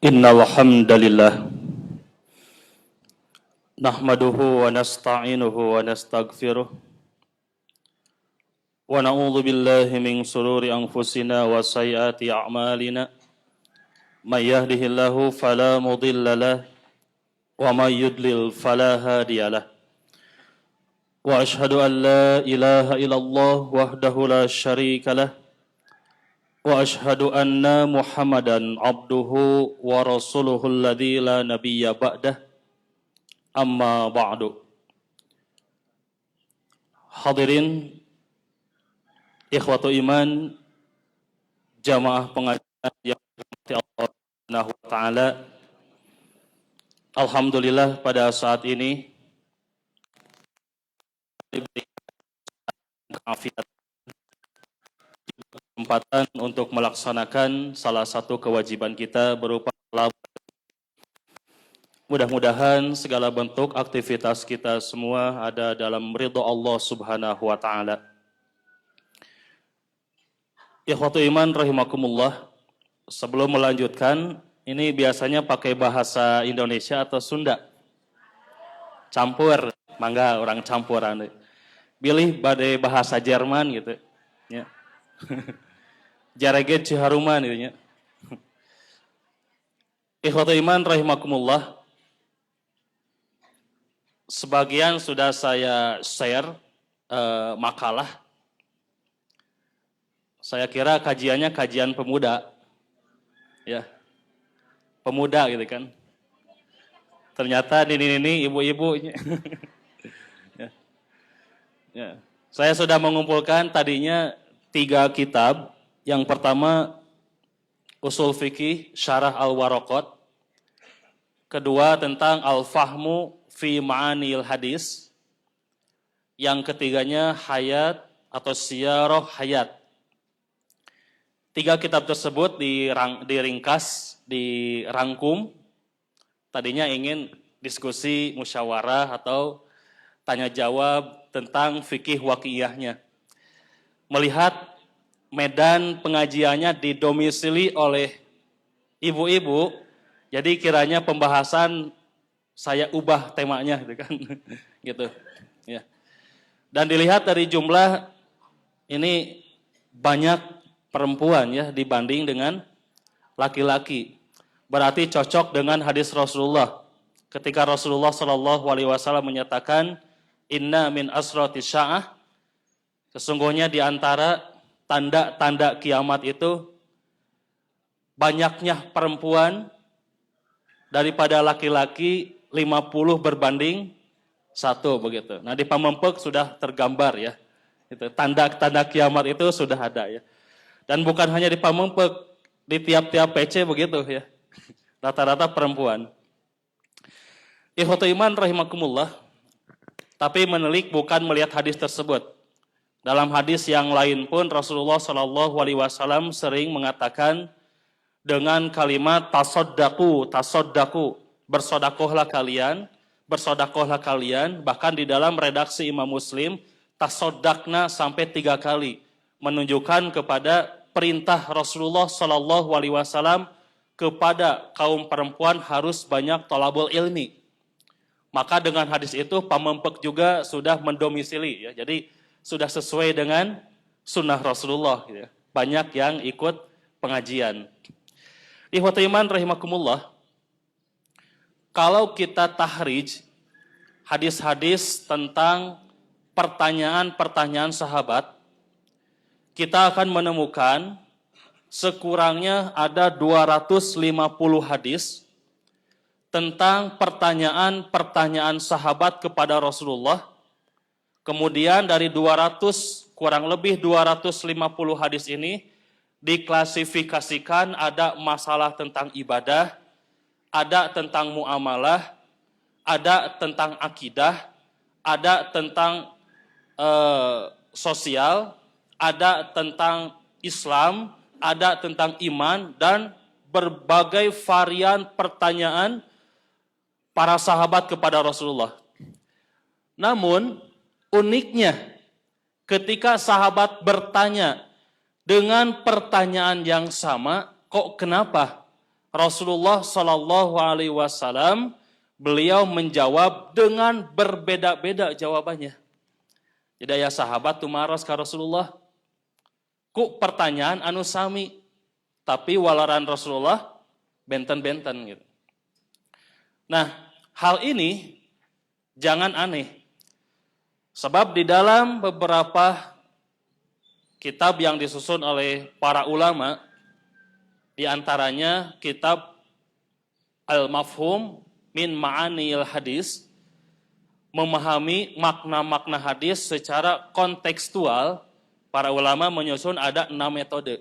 Innal hamdalillah nahmaduhu wa nasta'inuhu wa nastaghfiruh wa na'udzu billahi min shururi anfusina wa sayyiati a'malina may yahdihillahu fala mudhillalah wa may yudlil fala hadiyalah wa asyhadu an la ilaha illallah wahdahu la syarikalah wa asyhadu anna Muhammadan abduhu wa rasuluhu alladzi la nabiyya ba'dah. Amma ba'du. Hadirin ikhwatu iman, jamaah pengajian yang dirahmati Allah Subhanahu wa taala. Alhamdulillah pada saat ini diberikan keafiatan, kesempatan untuk melaksanakan salah satu kewajiban kita berupa salat. Mudah-mudahan segala bentuk aktivitas kita semua ada dalam ridho Allah Subhanahu wa taala. Ikhwatu iman rahimakumullah. Sebelum melanjutkan, ini biasanya pakai bahasa Indonesia atau Sunda? Campur, mangga orang campuran. Pilih badai bahasa Jerman gitu. Ya. Jareget Ciharuman gitu ya. Ikhwatu iman rahimakumullah. Sebagian sudah saya share makalah. Saya kira kajiannya kajian pemuda. Ya. Pemuda gitu kan. Ternyata ini ibu-ibu. Ya. Ya. Saya sudah mengumpulkan tadinya 3 kitab. Yang pertama Usul Fikih Syarah Al-Waraqat. Kedua tentang Al-Fahmu fi Ma'anil Hadis. Yang ketiganya Hayat atau Siyarah Hayat. 3 kitab tersebut diringkas, dirangkum. Tadinya ingin diskusi musyawarah atau tanya jawab tentang fikih waqi'iyahnya. Melihat medan pengajiannya didomisili oleh ibu-ibu, jadi kiranya pembahasan saya ubah temanya gitu kan. Gitu. Ya. Dan dilihat dari jumlah ini banyak perempuan ya dibanding dengan laki-laki. Berarti cocok dengan hadis Rasulullah. Ketika Rasulullah Shallallahu alaihi wasallam menyatakan inna min asrati sya'ah, sesungguhnya di antara tanda-tanda kiamat itu banyaknya perempuan daripada laki-laki 50 berbanding 1 begitu. Nah di Pamempek sudah tergambar ya. Itu tanda-tanda kiamat itu sudah ada ya. Dan bukan hanya di Pamempek, di tiap-tiap PC begitu ya. Rata-rata perempuan. Ikhwatu iman rahimakumullah. Tapi menelik bukan melihat hadis tersebut. Dalam hadis yang lain pun Rasulullah Shallallahu alaihi wasallam sering mengatakan dengan kalimat tasodaku, bersodakohlah kalian, bahkan di dalam redaksi Imam Muslim, tasodakna sampai 3 kali, menunjukkan kepada perintah Rasulullah Shallallahu alaihi wasallam kepada kaum perempuan harus banyak thalabul ilmi. Maka dengan hadis itu Pamempek juga sudah mendomisili, ya. Jadi sudah sesuai dengan sunnah Rasulullah, ya. Banyak yang ikut pengajian. Ikhwatu iman rahimakumullah. Kalau kita tahrij hadis-hadis tentang pertanyaan-pertanyaan sahabat, kita akan menemukan sekurangnya ada 250 hadis tentang pertanyaan-pertanyaan sahabat kepada Rasulullah. Kemudian dari kurang lebih 250 hadis ini diklasifikasikan ada masalah tentang ibadah, ada tentang muamalah, ada tentang akidah, ada tentang sosial, ada tentang Islam, ada tentang iman, dan berbagai varian pertanyaan para sahabat kepada Rasulullah. Namun uniknya ketika sahabat bertanya dengan pertanyaan yang sama, kok kenapa Rasulullah Shallallahu Alaihi Wasallam beliau menjawab dengan berbeda-beda jawabannya. Jadi ya sahabat tumaros ka Rasulullah, ku pertanyaan anu sami, tapi walaran Rasulullah benten-benten gitu. Nah, hal ini jangan aneh. Sebab di dalam beberapa kitab yang disusun oleh para ulama, di antaranya kitab Al-Mafhum min Ma'anil Hadis, memahami makna-makna hadis secara kontekstual, para ulama menyusun ada 6 metode.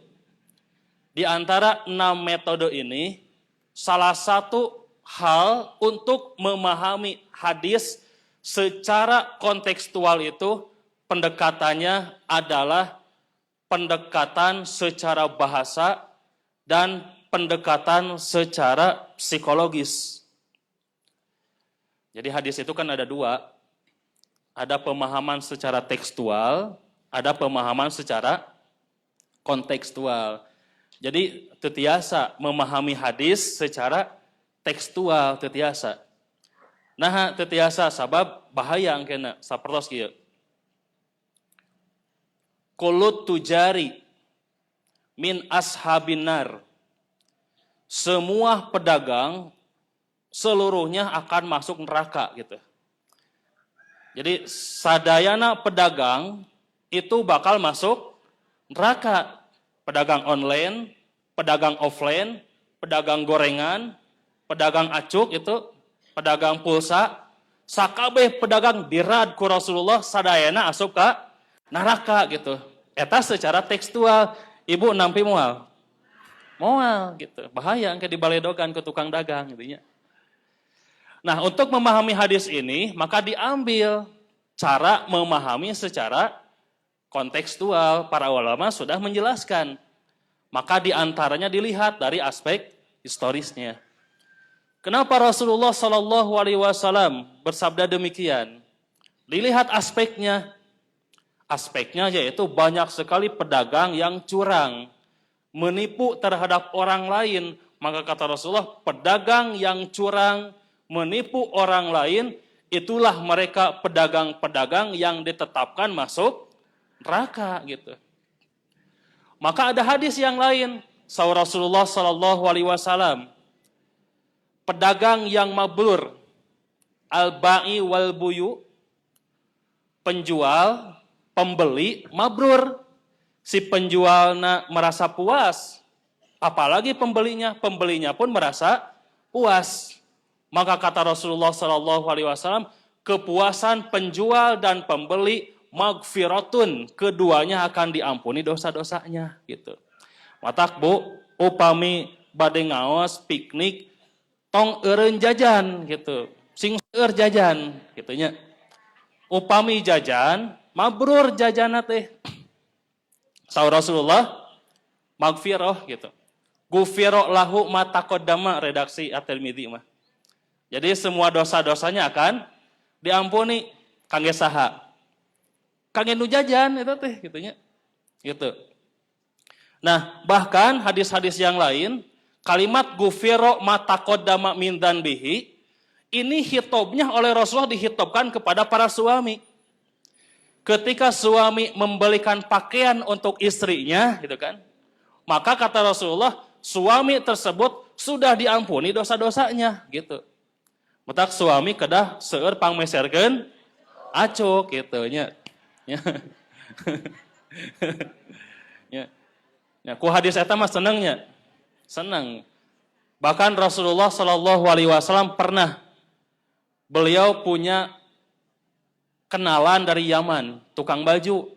Di antara 6 metode ini, salah satu hal untuk memahami hadis secara kontekstual itu pendekatannya adalah pendekatan secara bahasa dan pendekatan secara psikologis. Jadi hadis itu kan ada 2. Ada pemahaman secara tekstual, ada pemahaman secara kontekstual. Jadi tetiasa memahami hadis secara tekstual tetiasa. Nah tetiasa sabab bahaya angkena sapertos kieu. Kulut tujari min ashabin nar. Semua pedagang seluruhnya akan masuk neraka gitu. Jadi sadayana pedagang itu bakal masuk neraka. Pedagang online, pedagang offline, pedagang gorengan, pedagang acuk itu, pedagang pulsa, sakabeh pedagang dirad ku Rasulullah sadayana asup ka neraka gitu. Eta secara tekstual. Ibu nampi moal. Moal gitu. Bahaya engke dibaledogan ke tukang dagang gitu nya. Nah, untuk memahami hadis ini, maka diambil cara memahami secara kontekstual. Para ulama sudah menjelaskan. Maka diantaranya dilihat dari aspek historisnya. Kenapa Rasulullah Shallallahu Alaihi Wasallam bersabda demikian? Dilihat aspeknya. Aspeknya yaitu banyak sekali pedagang yang curang, menipu terhadap orang lain. Maka kata Rasulullah, pedagang yang curang, menipu orang lain, itulah mereka pedagang-pedagang yang ditetapkan masuk neraka gitu. Maka ada hadis yang lain, sahur Rasulullah Shallallahu Alaihi Wasallam, pedagang yang mabrur, al-ba'i wal buyu, penjual, pembeli mabrur. Si penjualnya merasa puas, apalagi pembelinya pun merasa puas. Maka kata Rasulullah Shallallahu Alaihi Wasallam, kepuasan penjual dan pembeli magfiratun, keduanya akan diampuni dosa-dosanya gitu. Matak bu, upami bade ngaos piknik, tong eureun jajan gitu, sing seueur jajan gitunya. Upami jajan, mabrur jajana teh. Saur Rasulullah, magfirah gitu. Gufiro lahu ma taqaddama, redaksi At-Tirmidzi mah. Jadi semua dosa-dosanya akan diampuni. Kangge saha? Kangge nu jajan eta teh gitunya. Gitu. Nah, bahkan hadis-hadis yang lain, kalimat gufiro ma taqaddama min dzanbihi, ini hitobnya oleh Rasulullah dihitobkan kepada para suami. Ketika suami membelikan pakaian untuk istrinya, gitu kan, maka kata Rasulullah, suami tersebut sudah diampuni dosa-dosanya, gitu. Matak suami kedah seueur pangmeserkeun acuk, gitu nya. Ya, ku hadis eta mah senengnya, senang. Bahkan Rasulullah Shallallahu Alaihi Wasallam pernah, beliau punya kenalan dari Yaman, tukang baju.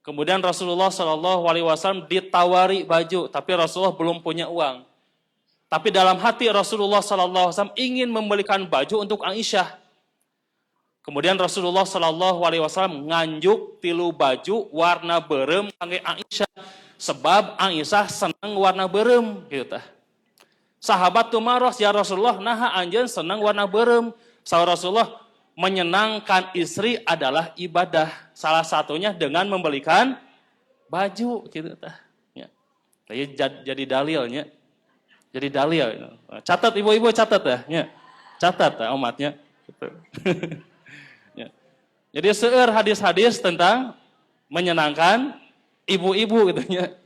Kemudian Rasulullah Shallallahu Alaihi Wasallam ditawari baju, tapi Rasulullah belum punya uang. Tapi dalam hati Rasulullah Shallallahu Alaihi Wasallam ingin membelikan baju untuk Aisyah. Kemudian Rasulullah Shallallahu Alaihi Wasallam nganjuk 3 baju warna berem kangge Aisyah, sebab Aisyah senang warna berem, gitu tah. Sahabat tumaros, ya Rasulullah, nah anjeun senang warna berem. Saur Rasulullah, menyenangkan istri adalah ibadah. Salah satunya dengan membelikan baju, gitu tah. Ya. Jadi dalilnya. Jadi dalil. Catat ibu-ibu catat ya. Catat ya umatnya. Gitu. Ya. Jadi seueur hadis-hadis tentang menyenangkan ibu-ibu gitu ya.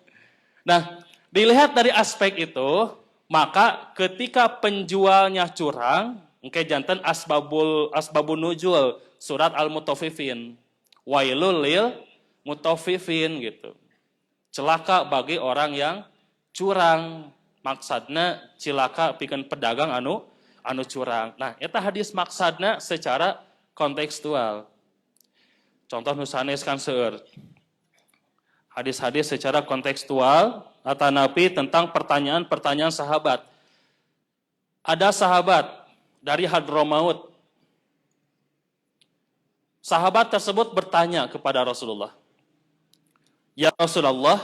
Nah, dilihat dari aspek itu, maka ketika penjualnya curang, engke janten asbabun nuzul surat Al-Mutaffifin. Wailul lil mutaffifin gitu. Celaka bagi orang yang curang. Maksudna cilaka pikeun pedagang anu curang. Nah, eta hadis maksudna secara kontekstual. Contoh nu sanes kan seueur. Hadis-hadis secara kontekstual atanapi tentang pertanyaan-pertanyaan sahabat. Ada sahabat dari Hadramaut. Sahabat tersebut bertanya kepada Rasulullah. Ya Rasulullah,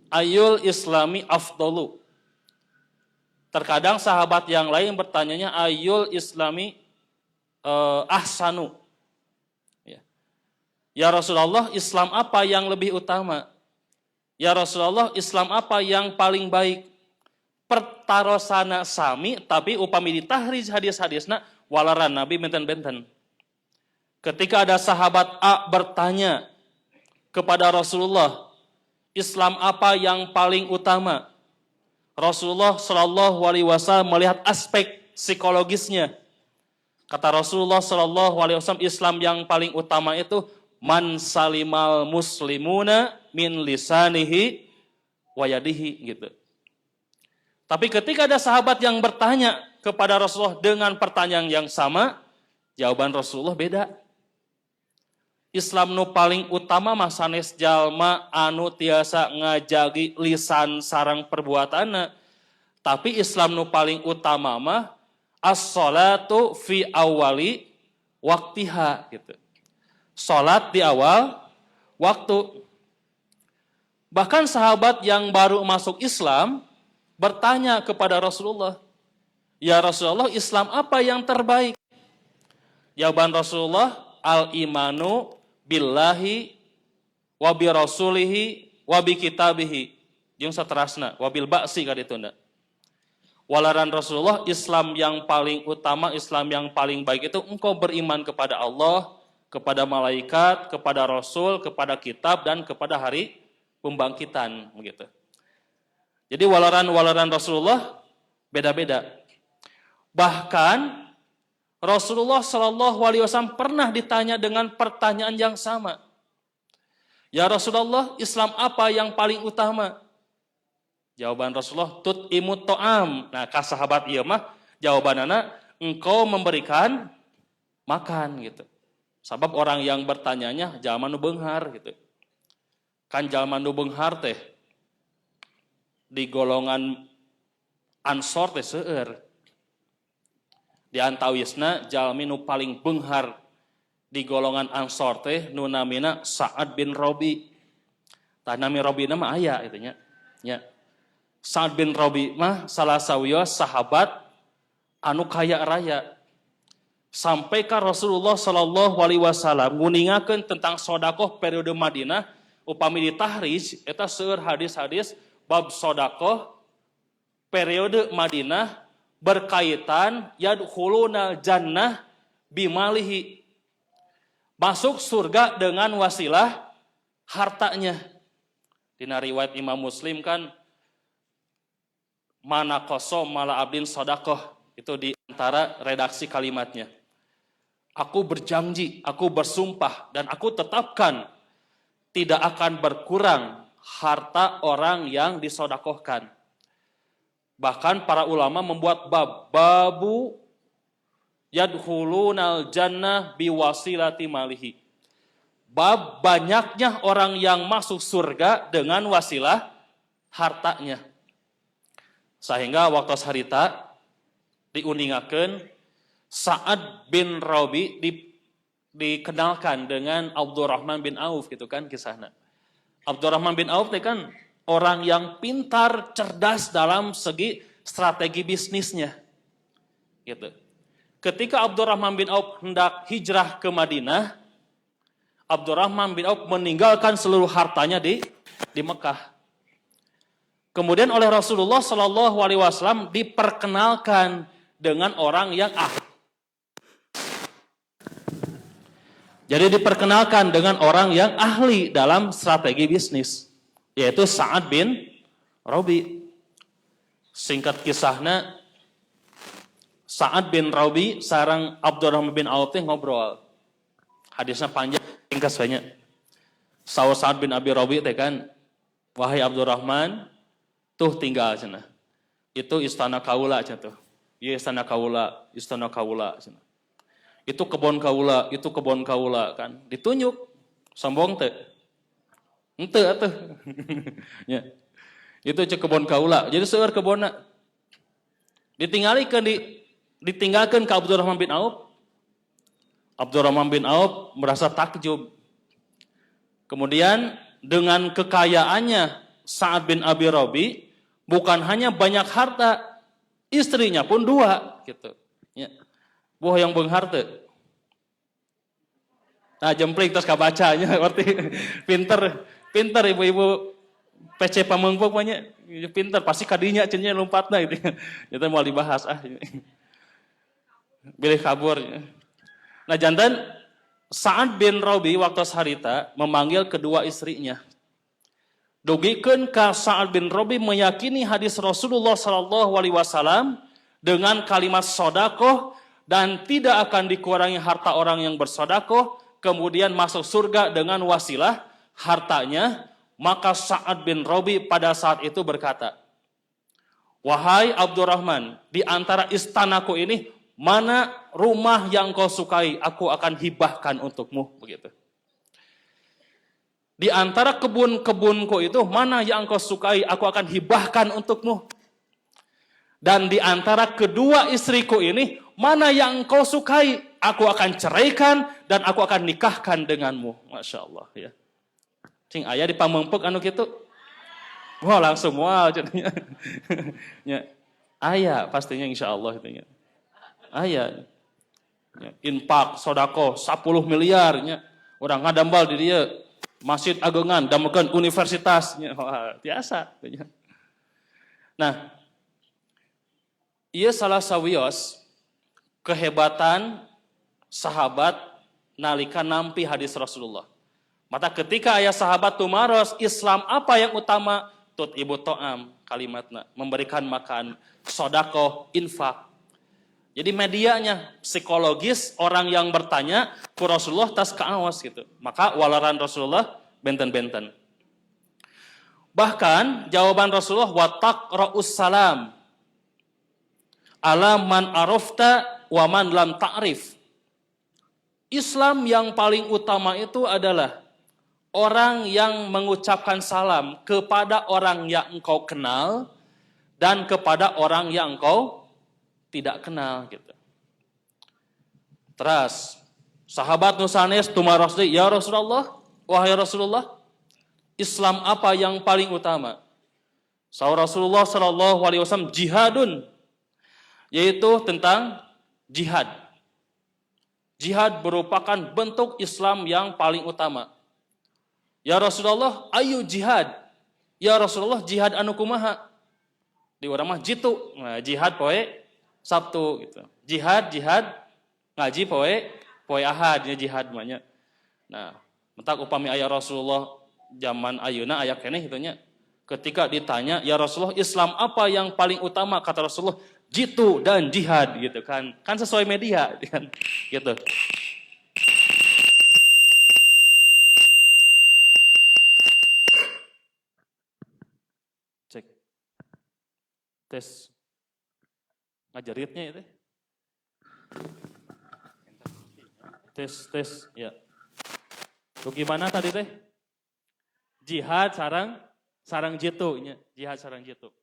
ayul islami afdalu? Terkadang sahabat yang lain bertanyanya ayul islami ahsanu. Ya Rasulullah, Islam apa yang lebih utama? Ya Rasulullah, Islam apa yang paling baik? Pertarosana sami, tapi upami ditahrij hadis-hadisna walaran Nabi benten-benten. Ketika ada sahabat A bertanya kepada Rasulullah, Islam apa yang paling utama? Rasulullah Shallallahu Alaihi Wasallam melihat aspek psikologisnya. Kata Rasulullah Shallallahu Alaihi Wasallam, Islam yang paling utama itu man salimal muslimuna min lisanihi wayadihi gitu. Tapi ketika ada sahabat yang bertanya kepada Rasulullah dengan pertanyaan yang sama, jawaban Rasulullah beda. Islam nu paling utama mah sanes jalma anu tiasa ngajagi lisan sareng perbuatanna. Tapi Islam nu paling utama mah as-sholatu fi awali waktiha gitu. Salat di awal waktu. Bahkan sahabat yang baru masuk Islam bertanya kepada Rasulullah, "Ya Rasulullah, Islam apa yang terbaik?" Jawaban Rasulullah, "Al-imanu billahi wa bi rasulihi wa bi kitabihi." Jeung saterasna, wabil ba'si kadituna. Walaran Rasulullah, Islam yang paling utama, Islam yang paling baik itu engkau beriman kepada Allah, kepada malaikat, kepada Rasul, kepada kitab, dan kepada hari pembangkitan. Begitu. Jadi walaran Rasulullah beda-beda. Bahkan Rasulullah Shallallahu Alaihi Wasallam pernah ditanya dengan pertanyaan yang sama. Ya Rasulullah, Islam apa yang paling utama? Jawaban Rasulullah, tut'imut to'am. Nah, ka sahabat ieu mah jawabanana engkau memberikan makan gitu. Sebab orang yang bertanyanya jalma nu beunghar gitu. Kan jalma nu beunghar teh di golongan Ansor teh seueur. Di antawisna jalmi nu paling beunghar di golongan Ansor teh nu namina Sa'ad bin Rabi. Tah nami Rabina mah aya itu nya. Nya. Sa'ad bin Rabi mah salah sawiya sahabat anu kaya raya. Sampai ka Rasulullah Shallallahu Alaihi Wasallam nguningakeun tentang sodakoh periode Madinah upami ditahrij eta seueur hadis-hadis bab sodakoh periode Madinah berkaitan yadkhuluna jannah bimalihi, masuk surga dengan wasilah hartanya. Dina riwayat Imam Muslim kan mana koso mala abdin sodakoh, itu di antara redaksi kalimatnya. Aku berjanji, aku bersumpah, dan aku tetapkan tidak akan berkurang harta orang yang disodakohkan. Bahkan para ulama membuat babu yadkhulunal jannah biwasilati malihi. Bab banyaknya orang yang masuk surga dengan wasilah hartanya. Sehingga waktu harita diuningakeun Sa'ad bin Rabi dikenalkan dengan Abdurrahman bin Auf gitu kan kisahnya. Abdurrahman bin Auf itu kan orang yang pintar, cerdas dalam segi strategi bisnisnya. Gitu. Ketika Abdurrahman bin Auf hendak hijrah ke Madinah, Abdurrahman bin Auf meninggalkan seluruh hartanya di Mekah. Kemudian oleh Rasulullah Shallallahu Alaihi Wasallam diperkenalkan dengan orang yang Jadi diperkenalkan dengan orang yang ahli dalam strategi bisnis, yaitu Sa'ad bin Rabi. Singkat kisahnya, Sa'ad bin Rabi sareng Abdurrahman bin Auf ngobrol. Hadisnya panjang, ringkas banyak. Saur Sa'ad bin Abi Rabi teh kan, wahai Abdurrahman, tuh tinggal cenah. Itu istana kaula cenah tuh. Ieu istana kaula cenah. Itu kebon kaula kan. Ditunjuk sombong teh. Henteu atuh. Ya. Itu cek kebon kaula. Jadi seueur kebonna. Ditinggalkan ke Abdurrahman bin Auf. Abdurrahman bin Auf merasa takjub. Kemudian dengan kekayaannya Sa'ad bin Abi Rabi, bukan hanya banyak harta, istrinya pun 2 gitu. Ya. Boh yang beungharteu. Nah, jempling terus kabacanya berarti pinter ibu-ibu PC Pameungpeuk banyak pinter pasti kadinya cennya lompatna gitu. Itu mau dibahas Bilih kabur. Nah, jantan Sa'ad bin Rabi waktu sarita memanggil kedua istrinya. Dugikeun ka Sa'ad bin Rabi meyakini hadis Rasulullah sallallahu alaihi wasallam dengan kalimat sedekah dan tidak akan dikurangi harta orang yang bersedekah, kemudian masuk surga dengan wasilah hartanya. Maka Sa'ad bin Rabi pada saat itu berkata, wahai Abdurrahman, di antara istanaku ini, mana rumah yang kau sukai, aku akan hibahkan untukmu. Begitu. Di antara kebun-kebunku itu, mana yang kau sukai, aku akan hibahkan untukmu. Dan di antara kedua istriku ini, mana yang kau sukai, aku akan ceraikan dan aku akan nikahkan denganmu. Masya Allah ya. Cing ayah di Pameungpeuk anu kitu. Wah langsung moal jadinya. Ya. Ayah pastinya insya Allah itu ya. Ayah. Ya. Infak, sodako, 10 miliarnya. Orang ngadambal di dia. Masjid agengan, damekeun universitasnya. Wah, biasa. Nah, ieu salah sawios kehebatan sahabat nalika nampi hadis Rasulullah. Maka ketika ayah sahabat tumaros, Islam apa yang utama? Tut ibu to'am kalimatna, memberikan makan, sodako, infak. Jadi medianya psikologis orang yang bertanya ku Rasulullah tas kaawas gitu. Maka walaran Rasulullah benten-benten. Bahkan jawaban Rasulullah watak ra'us salam ala man arafta wa man lam ta'rif. Islam yang paling utama itu adalah orang yang mengucapkan salam kepada orang yang engkau kenal dan kepada orang yang engkau tidak kenal gitu. Terus sahabat nusanes tumaros deui, ya Rasulullah, wahai Rasulullah, Islam apa yang paling utama? Saur Rasulullah sallallahu alaihi wasallam, jihadun, yaitu tentang jihad. Jihad merupakan bentuk Islam yang paling utama. Ya Rasulullah, ayu jihad? Ya Rasulullah, jihad anu kumaha? Di urang mah jitu. Nah, jihad poe Sabtu gitu. Jihad ngaji poe Ahad ya jihad mah. Nah, mentak upami aya Rasulullah zaman ayeuna aya keneh hitunya. Ketika ditanya, ya Rasulullah, Islam apa yang paling utama? Kata Rasulullah, jitu dan jihad gitu kan. Kan sesuai media kan gitu. Cek. Tes. Ngajaritnya itu. Tes ya. Tuh gimana tadi teh? Jihad sarang jitu nya. Jihad sarang jitu.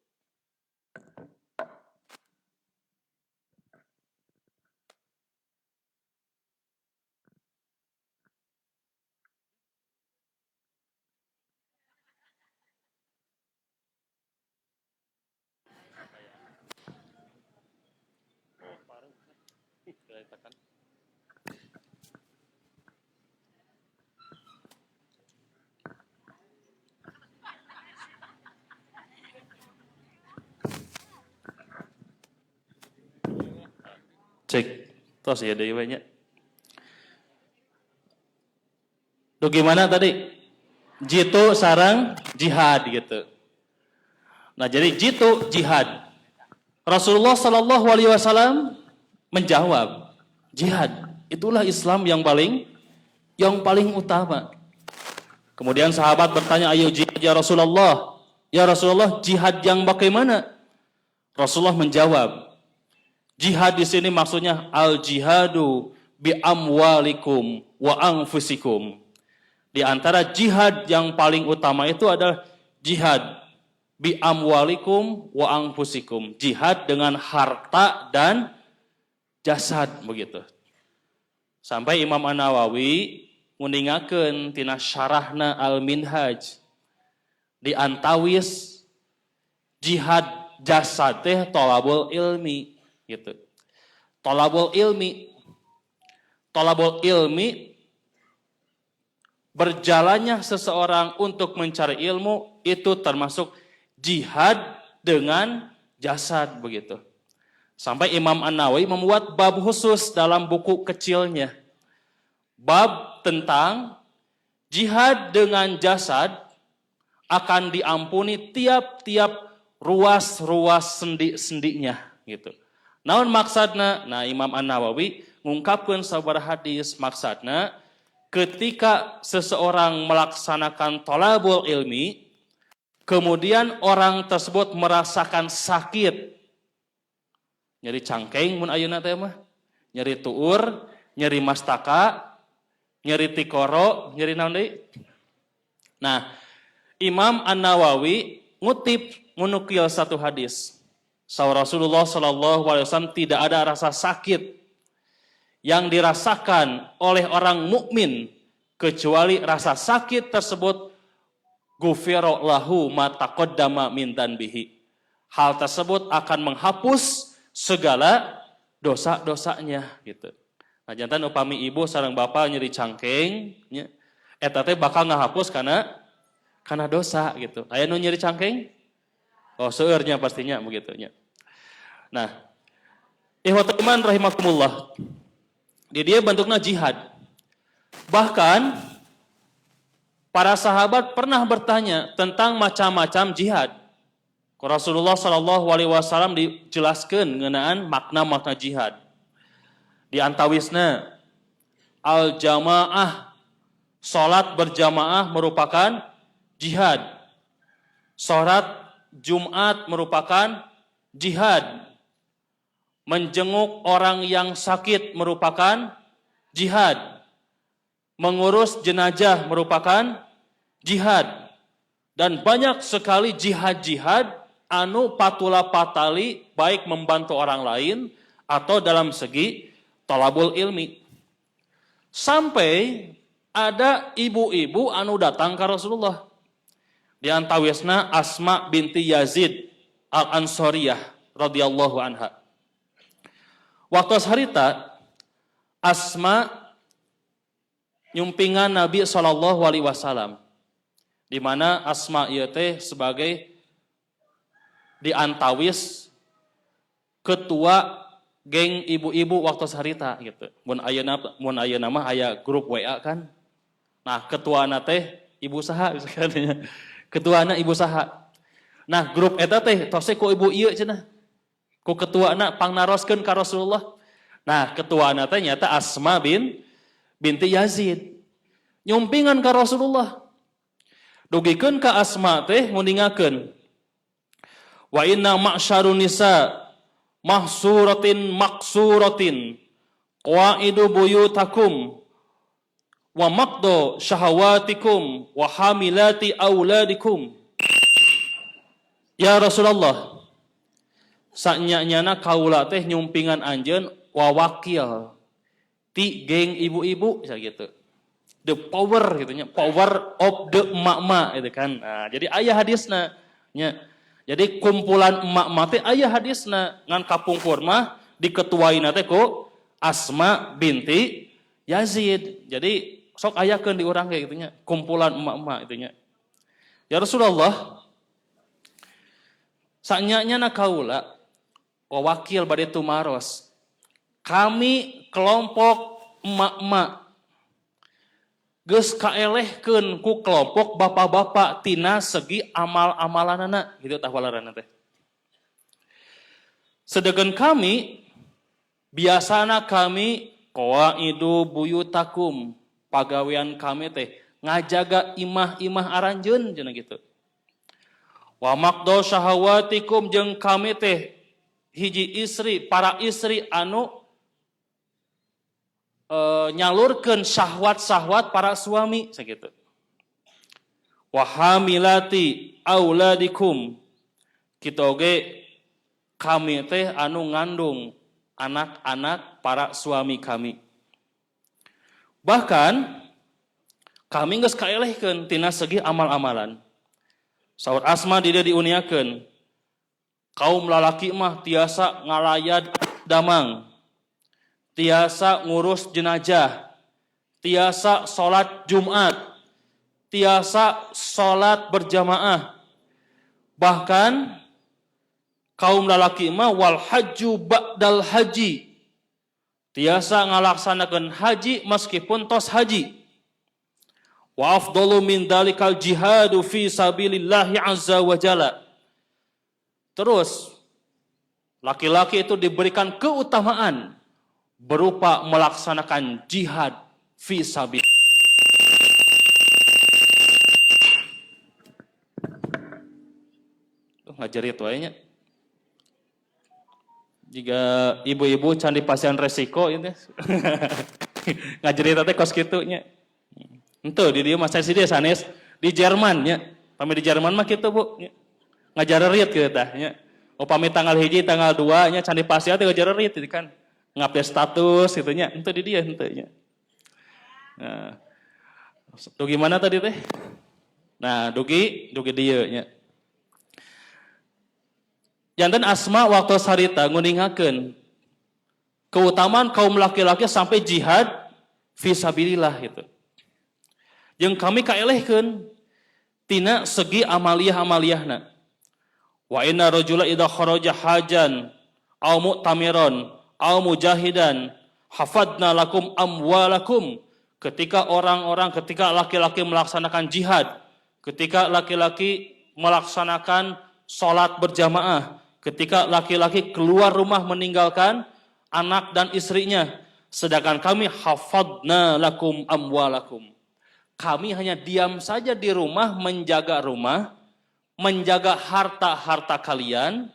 Cek. Tos ya deui nya. Tuh gimana tadi? Jitu sarang jihad gitu. Nah, jadi jitu jihad. Rasulullah Shallallahu alaihi wasallam menjawab, jihad itulah Islam yang paling utama. Kemudian sahabat bertanya, ayo jihad ya Rasulullah. Ya Rasulullah, jihad yang bagaimana? Rasulullah menjawab, jihad di sini maksudnya al-jihadu bi amwalikum wa anfusikum. Di antara jihad yang paling utama itu adalah jihad bi amwalikum wa anfusikum. Jihad dengan harta dan jasad begitu. Sampai Imam An-Nawawi nguningakeun tina syarahna Al-Minhaj di antawis jihad jasad teh thalabul ilmi gitu. Thalabul ilmi berjalannya seseorang untuk mencari ilmu itu termasuk jihad dengan jasad begitu. Sampai Imam An-Nawawi membuat bab khusus dalam buku kecilnya. Bab tentang jihad dengan jasad akan diampuni tiap-tiap ruas-ruas sendi-sendinya gitu. Naon maksudna? Nah, Imam An-Nawawi ngungkapkeun sabaraha hadis maksudna ketika seseorang melaksanakan thalabul ilmi, kemudian orang tersebut merasakan sakit, nyeri cangkeng mun ayeuna teh mah, nyeri tuur, nyeri mastaka, nyeri tikoro, nyeri naon deui? Nah, Imam An-Nawawi ngunukil satu hadis. Saur Rasulullah Shallallahu alaihi wasallam tidak ada rasa sakit yang dirasakan oleh orang mukmin kecuali rasa sakit tersebut ghufira lahu ma taqaddama min dzanbihi. Hal tersebut akan menghapus segala dosa-dosanya gitu. Nah, jantan upami ibu sareng bapak nyeri cangkeng nya eta teh bakal ngahapus karena dosa gitu. Aya nu nyeri cangkeng? Oh, seueur nya pastinya begitu nya. Nah, ikhwatul iman rahimakumullah. Di dia bentuknya jihad. Bahkan para sahabat pernah bertanya tentang macam-macam jihad. Rasulullah Shallallahu alaihi wasallam dijelaskan ngeunaan makna-makna jihad. Di antawisna al-jamaah, salat berjamaah merupakan jihad. Salat Jumat merupakan jihad. Menjenguk orang yang sakit merupakan jihad. Mengurus jenazah merupakan jihad. Dan banyak sekali jihad-jihad anu patula patali baik membantu orang lain atau dalam segi thalabul ilmi. Sampai ada ibu-ibu anu datang ke Rasulullah. Di antawisna Asma binti Yazid Al-Ansariyah radhiyallahu anha. Waktu harita Asma nyumpingan Nabi Shallallahu alaihi wasallam. Di mana Asma ieu teh sebagai diantawis ketua geng ibu-ibu waktu harita gitu. Mun ayeuna mah aya grup WA kan. Nah, ketuana teh ibu saha misalnya. Ketuana ibu saha. Nah, grup eta teh tose ku ibu ieu cenah. Ku ketuana pangnaroskeun ka Rasulullah. Nah, ketuana teh nyata Asma binti Yazid. Nyumpingan ka Rasulullah. Dugikeun ka Asma teh nguningakeun. Wa inna ma'syarun nisa mahsuratin maksuratin qaidu buyutakum wa maqdo syahawatikum wa hamilati auladikum. Ya Rasulullah, sanyanyana kaula teh nyumpingan anjeun wawakil ti geng ibu-ibu gitu. The power gitu nya, power of the emak-emak gitu kan. Nah, jadi aya hadisna nya. Jadi kumpulan emak-emak teh aya hadisna ngan kapungkur mah diketuaina teh ku Asma binti Yazid. Jadi sok ayakeun di urang kayak gitu nya, kumpulan emak-emak itu nya. Ya Rasulullah, sanyanyana kaula wakil bade tumaros kami kelompok emak-emak geus kaelehkeun ku kelompok bapak-bapak tina segi amal-amalanana gitu tah walaranna teh. Sedangkan kami biasana kami qawaidu buyutakum, pagawean kami teh ngajaga imah-imah aranjeun cenah gitu. Wa maqdo syahawatikum jeung kami teh hiji istri, para istri anu nyalurkeun syahwat-syahwat para suami sakitu. Wa hamilati auladikum, kitu oge kami teh anu ngandung anak-anak para suami kami. Bahkan kami geus kaelehkeun tina segi amal-amalan. Saur Asma dia diuniakeun, kaum lalaki mah tiasa ngalayat damang, tiasa ngurus jenazah, tiasa sholat Jumat, tiasa sholat berjamaah. Bahkan kaum lalaki mah wal hajju ba'dal haji, tiasa ngalaksanakeun haji meskipun tos haji. Wa afdalu min dalikal jihadu fi sabilillahi azza wa jalla. Terus laki-laki itu diberikan keutamaan berupa melaksanakan jihad fi sabil. Ngajarit wae nya. Jika ibu-ibu can dipasieun resiko ieu teh. Ngajarit teh kos kitu nya. Henteu di dieu mah saya dia sanes di Jerman nya. Pami di Jerman mah kitu Bu. Ngajarerit kieu tah nya. Upami tanggal 1 tanggal 2 nya can dipasieun teh ngajarerit kan. Ngupdate status gitu nya. Henteu di dieu henteu nya. Nah. Tuh gimana tadi teh? Nah, dugi dieu nya. Janten Asma waktu sarita nguningakeun keutamaan kaum laki-laki sampai jihad fisabilillah gitu. Yang kami kaelehkeun tina segi amaliyah-amaliyahna. Wa inna rajula idza kharaja hajan aw mu'tamiron aw mujahidan hafadna lakum amwalakum. Ketika laki-laki melaksanakan jihad, ketika laki-laki melaksanakan sholat berjamaah, ketika laki-laki keluar rumah meninggalkan anak dan istrinya, sedangkan kami hafadna lakum amwalakum. Kami hanya diam saja di rumah, menjaga harta-harta kalian.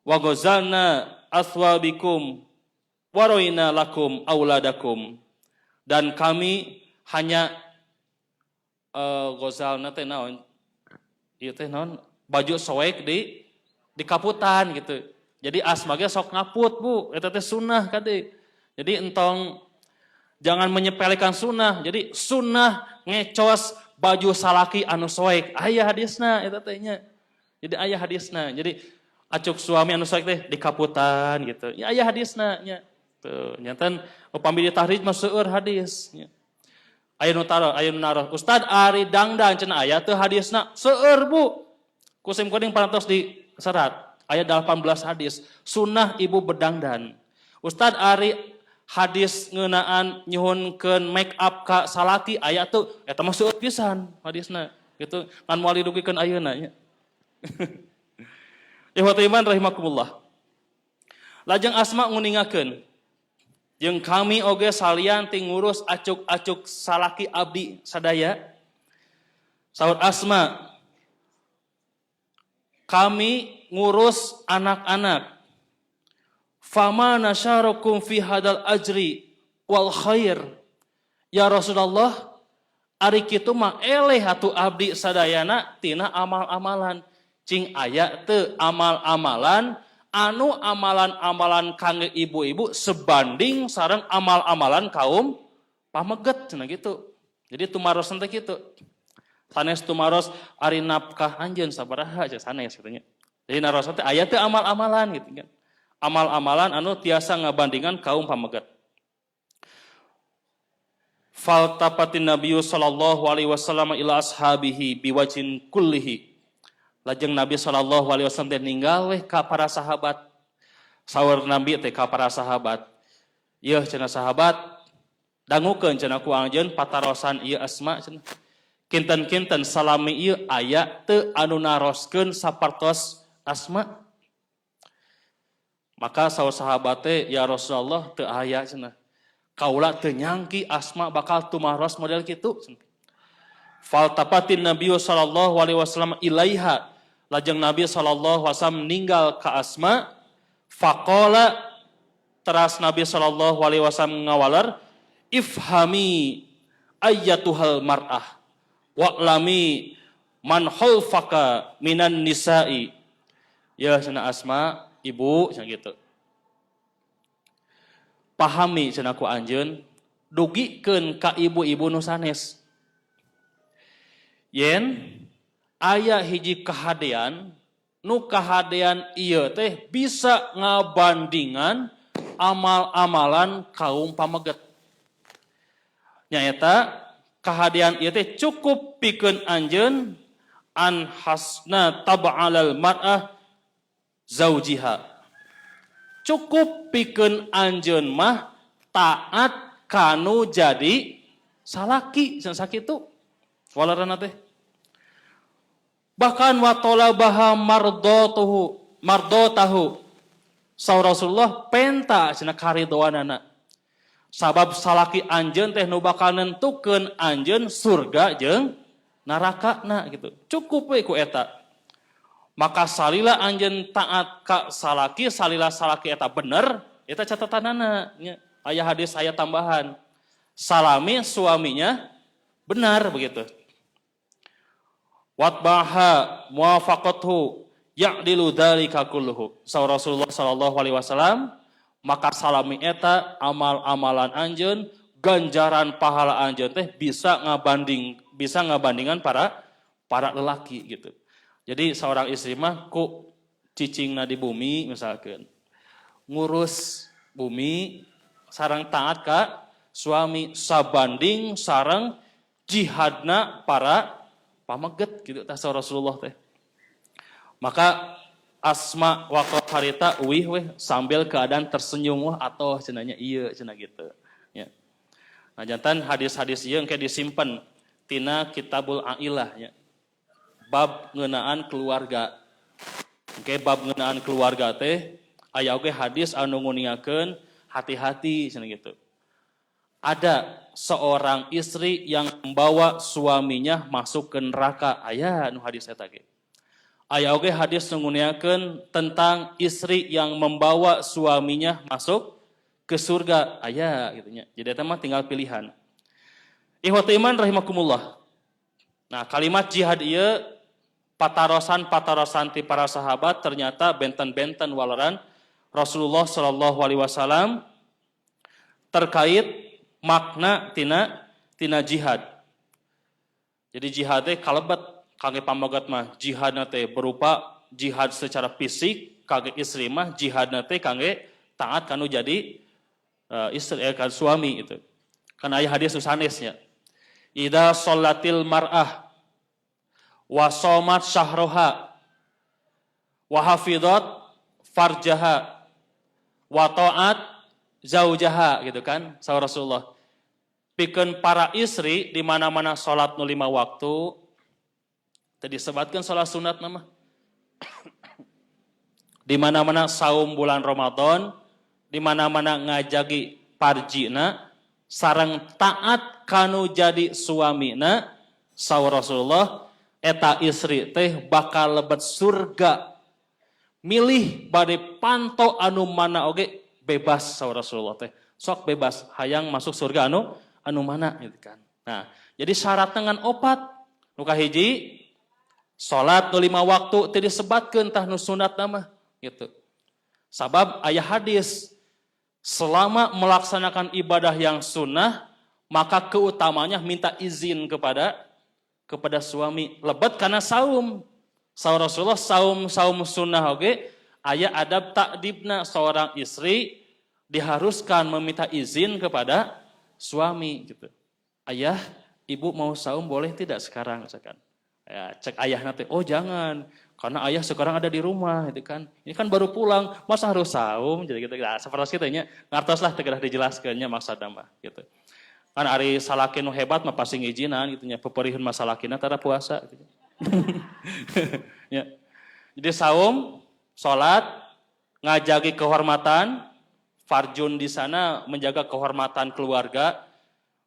Wa ghazalna aswabikum waroina lakum auladakum. Dan kami hanya ghazalna teh naon? Ieu teh naon? Baju soek di kaputan gitu. Jadi Asma ge sok ngaput Bu, eta teh sunnah kade. Jadi entong jangan menyepelekan sunnah. Jadi sunnah ngecos baju salaki anu soek. Aya hadisna eta teh nya. Jadi aya hadisna. Jadi acuk suami anu soek teh di kaputan gitu. Ya aya hadisna nya. Tuh, nyanten upami di tahrij mah seueur hadis nya. Aya nu naroh. Ustad ari dangdan cenah aya teu hadisna seueur Bu. Kusim kuning parantos di serat. Ayat 18 hadis. Sunnah ibu bedangdan. Ustad ari hadis ngeunaan nyuhunkeun make up ka salaki aya tuh eta mah seueur pisan hadisna. Gitu ngan moal didugikeun ayeuna nya. Ikhwatul iman rahimakumullah. Lajeng Asma nguningakeun jeung kami oge salian ti ngurus acuk-acuk salaki abdi sadaya. Saur Asma, kami ngurus anak-anak. Fama nasyarakum fi hadal ajri wal khair. Ya Rasulullah, ari kitu mah eleh atuh abdi sadayana tina amal-amalan. Cing aya teu amal-amalan anu amalan-amalan kangge ibu-ibu sebanding sareng amal-amalan kaum pameget cenah gitu. Jadi tumaros teh kitu. Sanes tumaros ari nafkah anjeun sabaraha aja sanes gitu nya. Jadi naros teh aya teh amal-amalan gitu kan. Amal-amalan anu tiasa ngabandingan kaum pamegat. Faltapatin Nabiyyu sallallahu alaihi wasallam ila ashabihi biwajin kullihi. Lajeng Nabi sallallahu alaihi wasallam teh ninggal weh ka para sahabat. Saur Nabi teh ka para sahabat. Ieu cenah sahabat dangukeun cenah ku anjeun patarosan ieu Asma cenah. Kinten-kinten salami ieu aya teu anu naroskeun sapertos Asma. Maka saur sahabat teh ya Rasulullah teu aya cenah. Kaula teu nyangki Asma bakal tumaros model kitu cenah. Faltapatin Nabi sallallahu alaihi wasallam ilaiha. Lajeng Nabi sallallahu alaihi wasallam ninggal ka Asma. Faqala teras Nabi sallallahu alaihi wasallam ngawalar, ifhami ayyatuhal mar'ah wa'lami man khalfaka minan nisa'i. Ya cenah Asma, ibu cenah gitu. Pahami cenah ku anjeun, dugikeun ka ibu-ibu nu sanes. Yen aya hiji kahadean, nu kahadean ieu teh bisa ngabandingan amal-amalan kaum pameget. Nyaeta kahadean ieu teh cukup pikeun anjeun an hasna tab'alal mar'ah zaujiha. Cukup pikeun anjeun mah taat kanu jadi salaki cenah sakitu. Walarana teh. Bahkan wa talabaha mardotahu. Saur Rasulullah penta cenah karidoanana. Sabab salaki anjeun teh nu bakal nentukeun anjeun surga jeung narakana gitu. Cukup we ku eta. Maka salila anjeun taat ka salaki, salila salaki eta bener, eta catatanana nya. Aya hadis aya tambahan. Salami suaminya benar begitu. Watbaha muwafaqathu ya'dilu dzalika kulluhu. Saur Rasulullah sallallahu alaihi wasallam, maka salami eta amal-amalan anjeun, ganjaran pahala anjeun teh bisa ngabandingan para lelaki gitu. Jadi seorang istri mah ku cicingna di bumi misalkan ngurus bumi sareng taat ka suami sabanding sareng jihadna para pameget gitu tah Rasulullah teh. Maka Asma waktu harita weh sambil keadaan tersenyum atau cenanya ieu cenah gitu ya. Nah jantan hadis-hadis ieu engke disimpen tina Kitabul Ailah ya. Bab ngeunaan keluarga. Engke bab ngeunaan keluarga teh aya oge hadis anu nguningakeun hati-hati cenah gitu. Ada seorang istri yang membawa suaminya masuk ke neraka. Aya nu hadis eta ge. Aya oge hadis nu nguningakeun tentang istri yang membawa suaminya masuk ke surga. Aya gitu nya. Jadi eta mah tinggal pilihan. Ikhwatul iman rahimakumullah. Nah, kalimat jihad ieu patarosan ti para sahabat ternyata benten-benten walaran Rasulullah sallallahu alaihi wasallam terkait makna tina jihad. Jadi jihad teh kalebet kangge pamegat mah jihadna teh berupa jihad secara fisik, kangge istri mah jihadna teh kangge taat kanu jadi istri kan suami itu. Kan aya hadis sanesnya. Idza shallatil mar'ah wa shamat syahroha wa hafizat farjaha wa ta'at zaujaha gitu kan saur Rasulullah. Pikeun para istri di mana-mana salat nu 5 waktu tadi disebutkeun salat sunat mah. Di mana-mana saum bulan Ramadan, di mana-mana ngajagi parjina sareng taat kanu jadi suamina saur Rasulullah eta istri teh bakal lebet surga. Milih bade panto anu mana oge bebas saur Rasulullah teh. Sok bebas hayang masuk surga anu mana gitu kan. Nah, jadi syarat dengan opat nu kahiji salat nu 5 waktu teu disebatkeun tah nu sunatna mah gitu. Sabab aya hadis selama melaksanakan ibadah yang sunnah maka keutamanya minta izin kepada suami lebet karena saum. Saur Rasulullah saum sunnah oge aya adab takdibna seorang istri diharuskan meminta izin kepada suami gitu. Ayah, ibu mau saum boleh tidak sekarang misalkan. Ya, cek ayahna teh, oh jangan. Karena ayah sekarang ada di rumah, gitu kan. Ini kan baru pulang, masa harus saum? Jadi gitu. Nah, seperti itu nya, ngartoslah tegadah dijelaskeunnya maksudna mah, gitu. Kan ari salaki nu hebat mah pasti ngijinan gitu nya, peperihun masalakina tara puasa gitu. Ya. Jadi saum, salat, ngajagi kehormatan, farjun di sana menjaga kehormatan keluarga,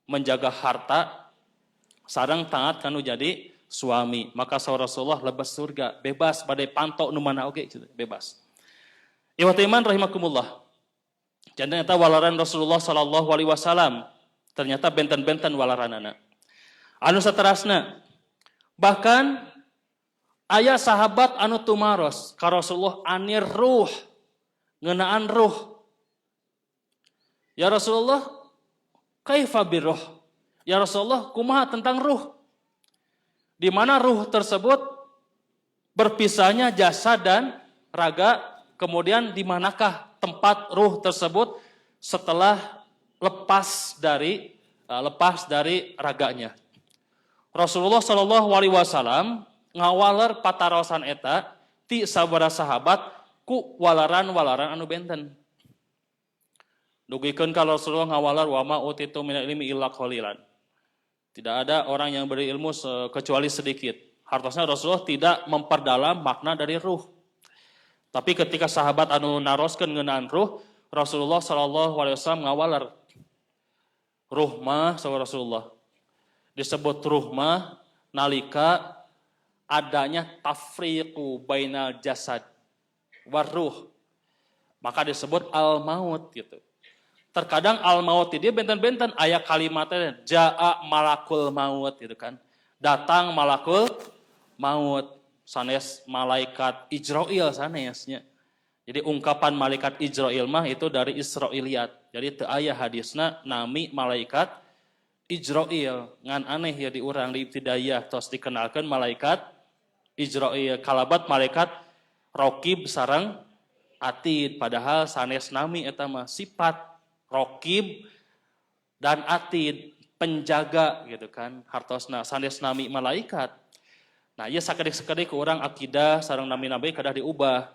menjaga harta, sareng taat kanu jadi suami. Maka Rasulullah lebas surga, bebas badai pantok nu mana oge gitu, bebas. Ikhwati iman rahimakumullah. Ternyata walaran Rasulullah sallallahu alaihi wasallam ternyata benten-benten walaranana. Anu saterasna bahkan aya sahabat anu tumaros ka Rasulullah anir ruh, ngeunaan ruh. Ya Rasulullah, kaifa birruh? Ya Rasulullah, kumaha tentang ruh? Di mana ruh tersebut berpisahnya jasad dan raga, kemudian di manakah tempat ruh tersebut setelah lepas dari raganya. Rasulullah Shallallahu Alaihi Wasallam ngawaler patarosan eta ti sabara sahabat ku walaran anu benten. Dugikeun ka Rasulullah ngawaler wa ma utitu minal ilmi illa qalilan. Tidak ada orang yang berilmu kecuali sedikit. Hartosna Rasulullah tidak memperdalam makna dari ruh. Tapi ketika sahabat anu naroskeun ngeunaan ruh, Rasulullah sallallahu alaihi wasallam ngawaler. Ruh mah sahabat Rasulullah. Disebut ruh mah nalika adanya tafriqu bainal jasad war ruh. Maka disebut al-maut gitu. Terkadang al-maut dia benten-benten aya kalimatnya jaa malakul maut gitu kan. Datang malakul maut sanes malaikat Ijrail sanesnya. Jadi ungkapan malaikat Ijrail mah itu dari Israiliyat. Jadi teu aya hadisna nami malaikat Ijrail. Ngan aneh ya di urang di ibtidaiyah tos dikenalkeun malaikat Ijrail kalabat malaikat Raqib sareng Atid padahal sanes nami eta mah sifat Raqib dan Atid penjaga gitu kan hartosna sanes nami malaikat. Nah ieu sakedik-sakedik urang akidah sareng nami-nami kadah diubah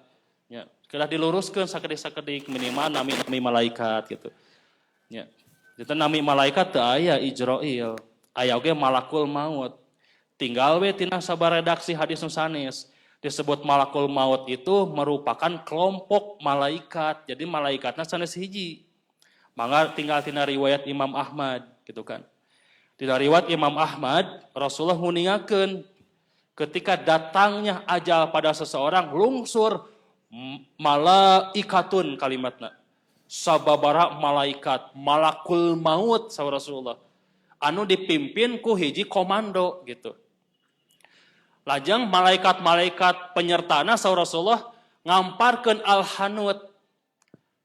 nya kadah diluruskeun sakedik-sakedik minimal nami malaikat gitu nya. Jadi nami malaikat teu aya Ijrail, aya oge malakul maut. Tinggal we tina sabar redaksi hadis nu sanes disebut malakul maut itu merupakan kelompok malaikat. Jadi malaikatna sanes hiji. Mangga tinggal tina riwayat Imam Ahmad gitu kan. Tina riwayat Imam Ahmad Rasulullah nguningakeun ketika datangnya ajal pada seseorang lungsur malaikatun kalimatna. Sababara malaikat malakul maut sahabat Rasulullah. Anu dipimpin ku hiji komando gitu. Lajang malaikat-malaikat penyertana sahabat Rasulullah ngamparkeun al-hanut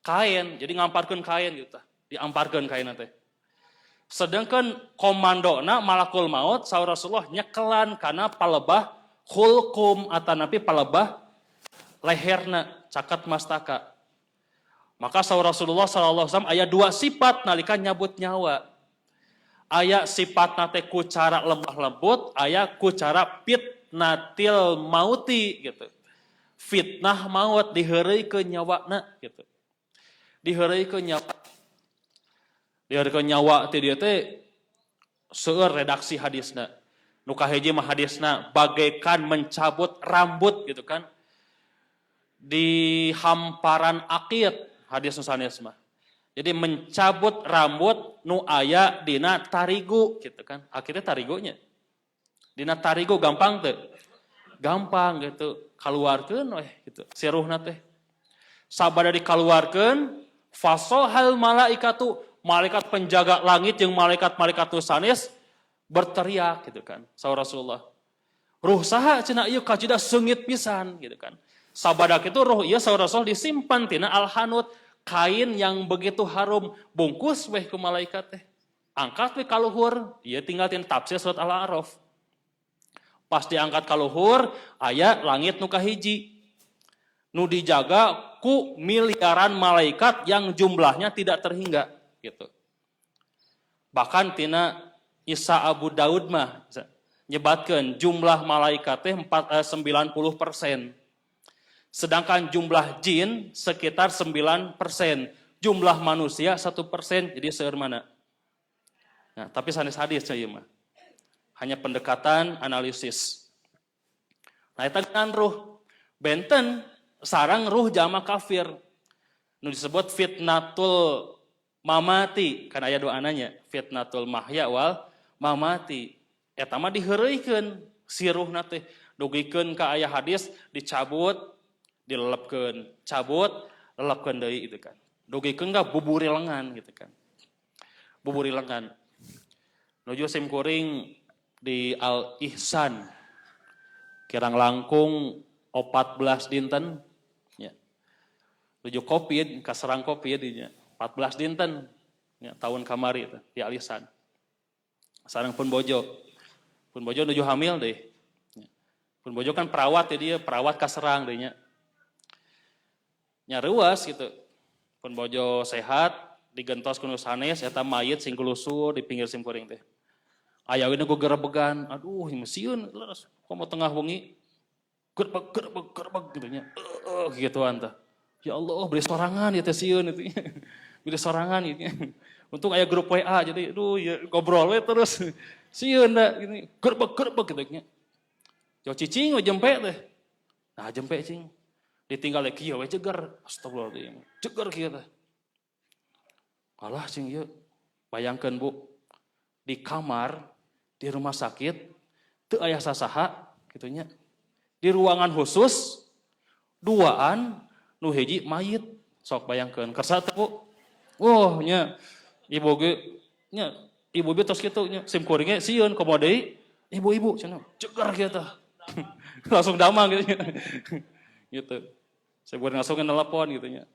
kain, jadi ngamparkeun kain gitu, diamparkeun kain teh. Sedangkan komandona malakul maut saur Rasulullah nyekelan kana palebah khulqum atanapi palebah leherna cakat mastaka. Maka saur Rasulullah sallallahu alaihi wasallam aya dua sifat nalika nyabut nyawa. Aya sifatna teh ku cara lemah lembut, aya ku cara fitnatil mauti gitu. Fitnah maut diheureuikeun nyawana gitu. Diheureuikeun nyawa. Diheureuikeun nyawa teh dieu teh seueur redaksi hadisna. Nu kahiji mah hadisna bagaikan mencabut rambut gitu kan. Di hamparan akid hadis nu sanes mah. Jadi mencabut rambut nu aya dina tarigu gitu kan. Akhirnya tarigunya. Dina tarigu gampang teh. Gampang gitu. Kaluarkeun gitu. Siruhna teh. Sabada dikaluarkeun fasohal malaikatu, malaikat penjaga langit yang malaikat-malaikat sanes berteriak gitu kan. Saur Rasulullah. Ruh saha cenah ieu kajida seungit pisan gitu kan. Sabadak itu ruh ieu saur Rasul disimpan tina al-hanut, kain yang begitu harum, bungkus weh ku malaikat teh. Angkat we ka luhur, ieu tinggal tina tafsir surat Al-A'raf. Pas diangkat ka luhur, aya langit nu kahiji. Nu dijaga ku miliaran malaikat yang jumlahnya tidak terhingga gitu. Bahkan tina Isa Abu Daud mah nyebatkeun jumlah malaikat teh 90%. Sedangkan jumlah jin sekitar 9%. Jumlah manusia 1%. Jadi seueur mana? Nah, tapi sanes hadis ieu mah. Hanya pendekatan analisis. Nah, eta kan ruh. Benten sarang ruh jama kafir. Nu disebut fitnatul mamati. Kan aya doananya, fitnatul mahya wal mamati. Eta mah diheureuikeun si ruhna teh. Dugikeun ka aya hadis dicabut, dilelepkeun, cabut, lelepkeun deui gitu kan. Dugikeun ka buburi lengan gitu kan. Buburi lengan. Nuju simkuring di Al Ihsan. Kirang langkung 14 dinten ya. Nuju Covid, kaserang Covid dinya. 14 dinten ya, tahun kamari di Al Ihsan. Sareng pun bojo. Pun bojo nuju hamil deh. Pun bojo kan perawat ya dia, perawat kaserang deh nya. Nya reuas gitu. Pun bojo sehat, digentos ku nu sanes eta mayit sing kulusur di pinggir simkuring teh. Aya we nu gerebegan, aduh mesieun leres komo tengah wengi. Gerebeg gitu nya. Gituan teh. Ya Allah, beri sorangan ya teh sieun itu. Beri sorangan gitu. Untung aya grup WA jadi aduh ya ngobrol we terus. Sieun da gini, gerbek gitu nya. Jo cicing we jempe teh. Nah jempe cing. Ditinggal kieu we jeger. Astagfirullahaladzim. Jeger kieu teh. Alah cing ieu. Bayangkeun Bu, di kamar di rumah sakit teu aya sasaha kitu nya. Di ruangan khusus duaan nu hiji mayit. Sok bayangkeun. Kersa teh Bu. Wah nya ibu ge nya ibu tos kitu nya sim kuring ge sieun komo deui ibu-ibu cenah jeger kieu teh. Langsung damang gitu. Gitu. Saya buat langsung nelpon gitu nya.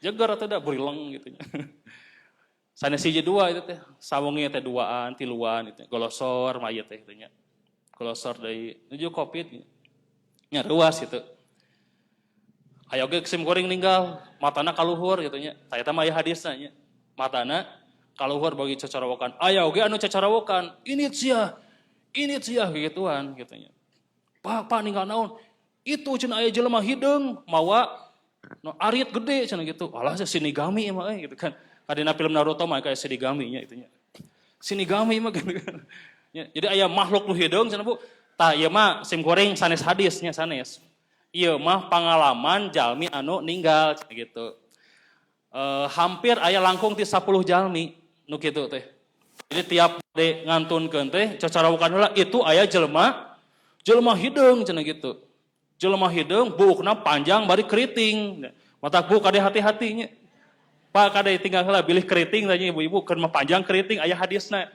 Jeger atuh da berileng gitu nya. Sanes hiji dua itu teh, sawengi teh duaan, tiluan gitu. Golosor mayit teh gitu nya. Golosor deui nuju Covid nya ruas gitu. Aya ge sim kuring ninggal, matana kaluhur gitu nya. Tah eta mah aya hadisna nya. Matana kaluhur bagi cacarawokan. Aya oge anu cacarawokan. Ini cia gituan gitu nya. Pak ninggal naon? Itu cenah aya jelema hideung mawa no arit gede cenah gitu. Alah Shinigami mah gitu kan. Kadina film Naruto mah kayak Shinigami nya itu nya. Shinigami mah gitu kan. Ya, jadi aya makhluk nu hideung cenah Bu. Tah ieu mah sim goreng sanes hadisnya sanes. Ieu mah pangalaman jalmi anu ninggal cenah gitu. Hampir aya langkung ti 10 jalmi nu kitu teh. Jadi tiap de ngantunkeun teh cacarawokan heula itu aya jelema hideung cenah gitu. Jelema hideung buukna panjang bari keriting. Matak Bu kade hati-hatinya. Pak kade tinggal heula bilih keriting tanya ibu-ibu keur mah panjang keriting aya hadisna.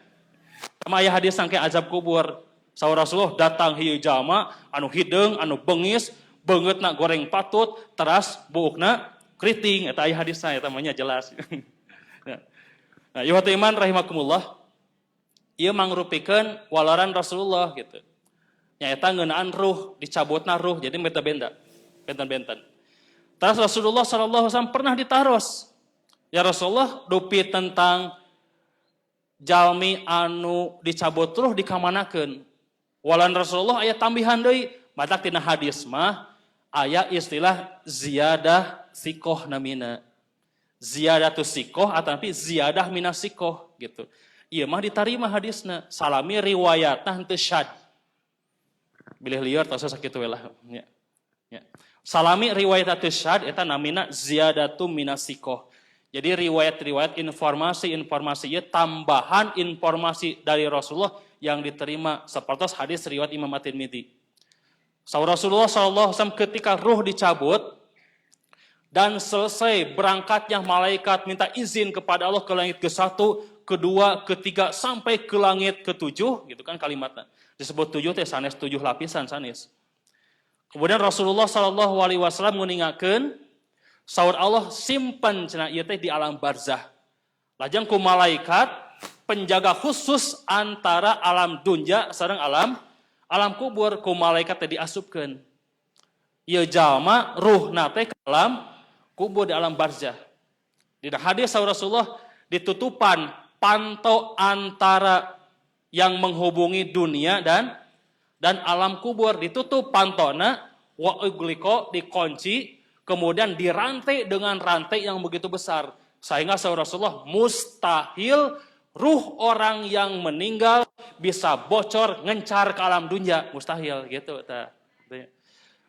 Sama aya hadis sangke azab kubur. Saur Rasulullah datang hieu jalma anu hideung, anu bengis, beungeutna goreng patut, teras buukna keriting eta aya hadisna eta mah nya jelas. Nah, ieu iman rahimakumullah. Ieu mangrupikeun walaran Rasulullah gitu. Nyaeta ngeunaan ruh, dicabutna ruh, jadi benten-benten. Terus Rasulullah SAW pernah ditaros. Ya Rasulullah, dupi tentang jalmi anu dicabut ruh dikamanakeun. Walan Rasulullah aya tambihan deui, matak tina hadis mah aya istilah ziyadah sikoh namina. Ziyadatus sikoh ataupun ziyadah minas sikoh gitu. Ieu mah ditarima hadisna, salami riwayatna henteu syad. Bilih liar tos sakitu we lah nya. Ya. Salami riwayat syad eta namina ziyadatu minasikoh. Jadi riwayat-riwayat informasi ieu tambahan informasi dari Rasulullah yang diterima seperti hadis riwayat Imam At-Tirmidzi. Saur Rasulullah SAW ketika ruh dicabut dan selesai berangkatnya malaikat minta izin kepada Allah ke langit ke-1, ke-2, ke-3 sampai ke langit ke-7 gitu kan kalimatnya. Disebut 7 teh sanes 7 lapisan sanes. Kemudian Rasulullah SAW nguningakeun saur Allah simpan cenah ieu teh di alam barzah. Lajang ku malaikat penjaga khusus antara alam dunya sareng alam kubur ku malaikat teh diasupkeun. Ieu jalma ruhna teh ka alam kubur di alam barzah. Di hadis saur Rasulullah ditutupan panto antara yang menghubungi dunia dan dan alam kubur ditutup pantona, wa ugliko dikunci, kemudian dirantai dengan rantai yang begitu besar. Sehingga Rasulullah mustahil ruh orang yang meninggal bisa bocor ngencar ke alam dunia, mustahil gitu tah.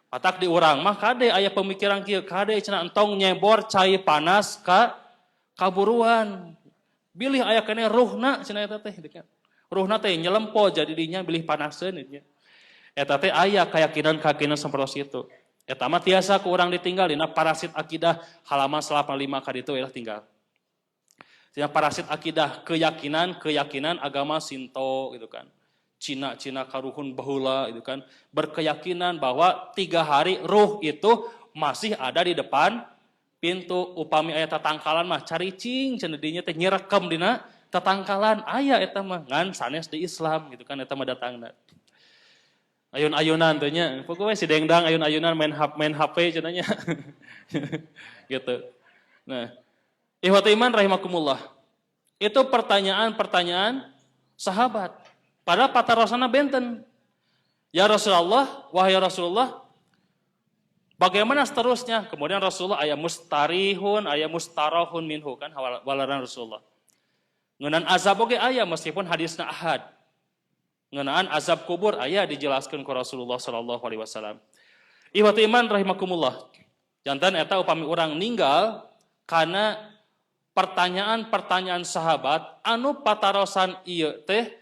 Matak di urang mah kade aya pemikiran kieu, kade cenah entong nyebor cai panas ka kaburuan. Bilih aya keneh ruhna cenah eta teh. Ruhna teh nyelempo jadi dinya bilih panaskeun nya. Eta teh aya keyakinan-keyakinan sapertos itu. Eta mah tiasa ku urang ditinggal dina parasit akidah halaman 85 ka ditu ulah tinggal. Dina parasit akidah keyakinan agama Shinto gitu kan. Cina karuhun bahula gitu kan. Berkeyakinan bahwa 3 hari ruh itu masih ada di depan pintu. Upami aya tatangkalan mah caricing cenah dinya teh nyerekem dina tatangkalan aya eta mah ngan sanes di Islam gitu kan eta mah datangna. Ayun-ayunan teh nya, pokoknya si dengdang ayun-ayunan main HP cenah nya. Gitu. Nah, ikhwati iman rahimakumullah. Itu pertanyaan-pertanyaan sahabat. Padahal patarosana benten. Ya Rasulullah, wahai Rasulullah, bagaimana seterusnya? Kemudian Rasulullah aya mustarihun, aya mustarahun minhu kan walaran Rasulullah. Ngeunaan azab oge aya meskipun hadisna ahad. Ngeunaan azab kubur aya dijelaskeun ku Rasulullah sallallahu alaihi wasallam. Ikhwati iman rahimakumullah. Jantan eta upami urang ninggal karena pertanyaan-pertanyaan sahabat anu patarosan ieu teh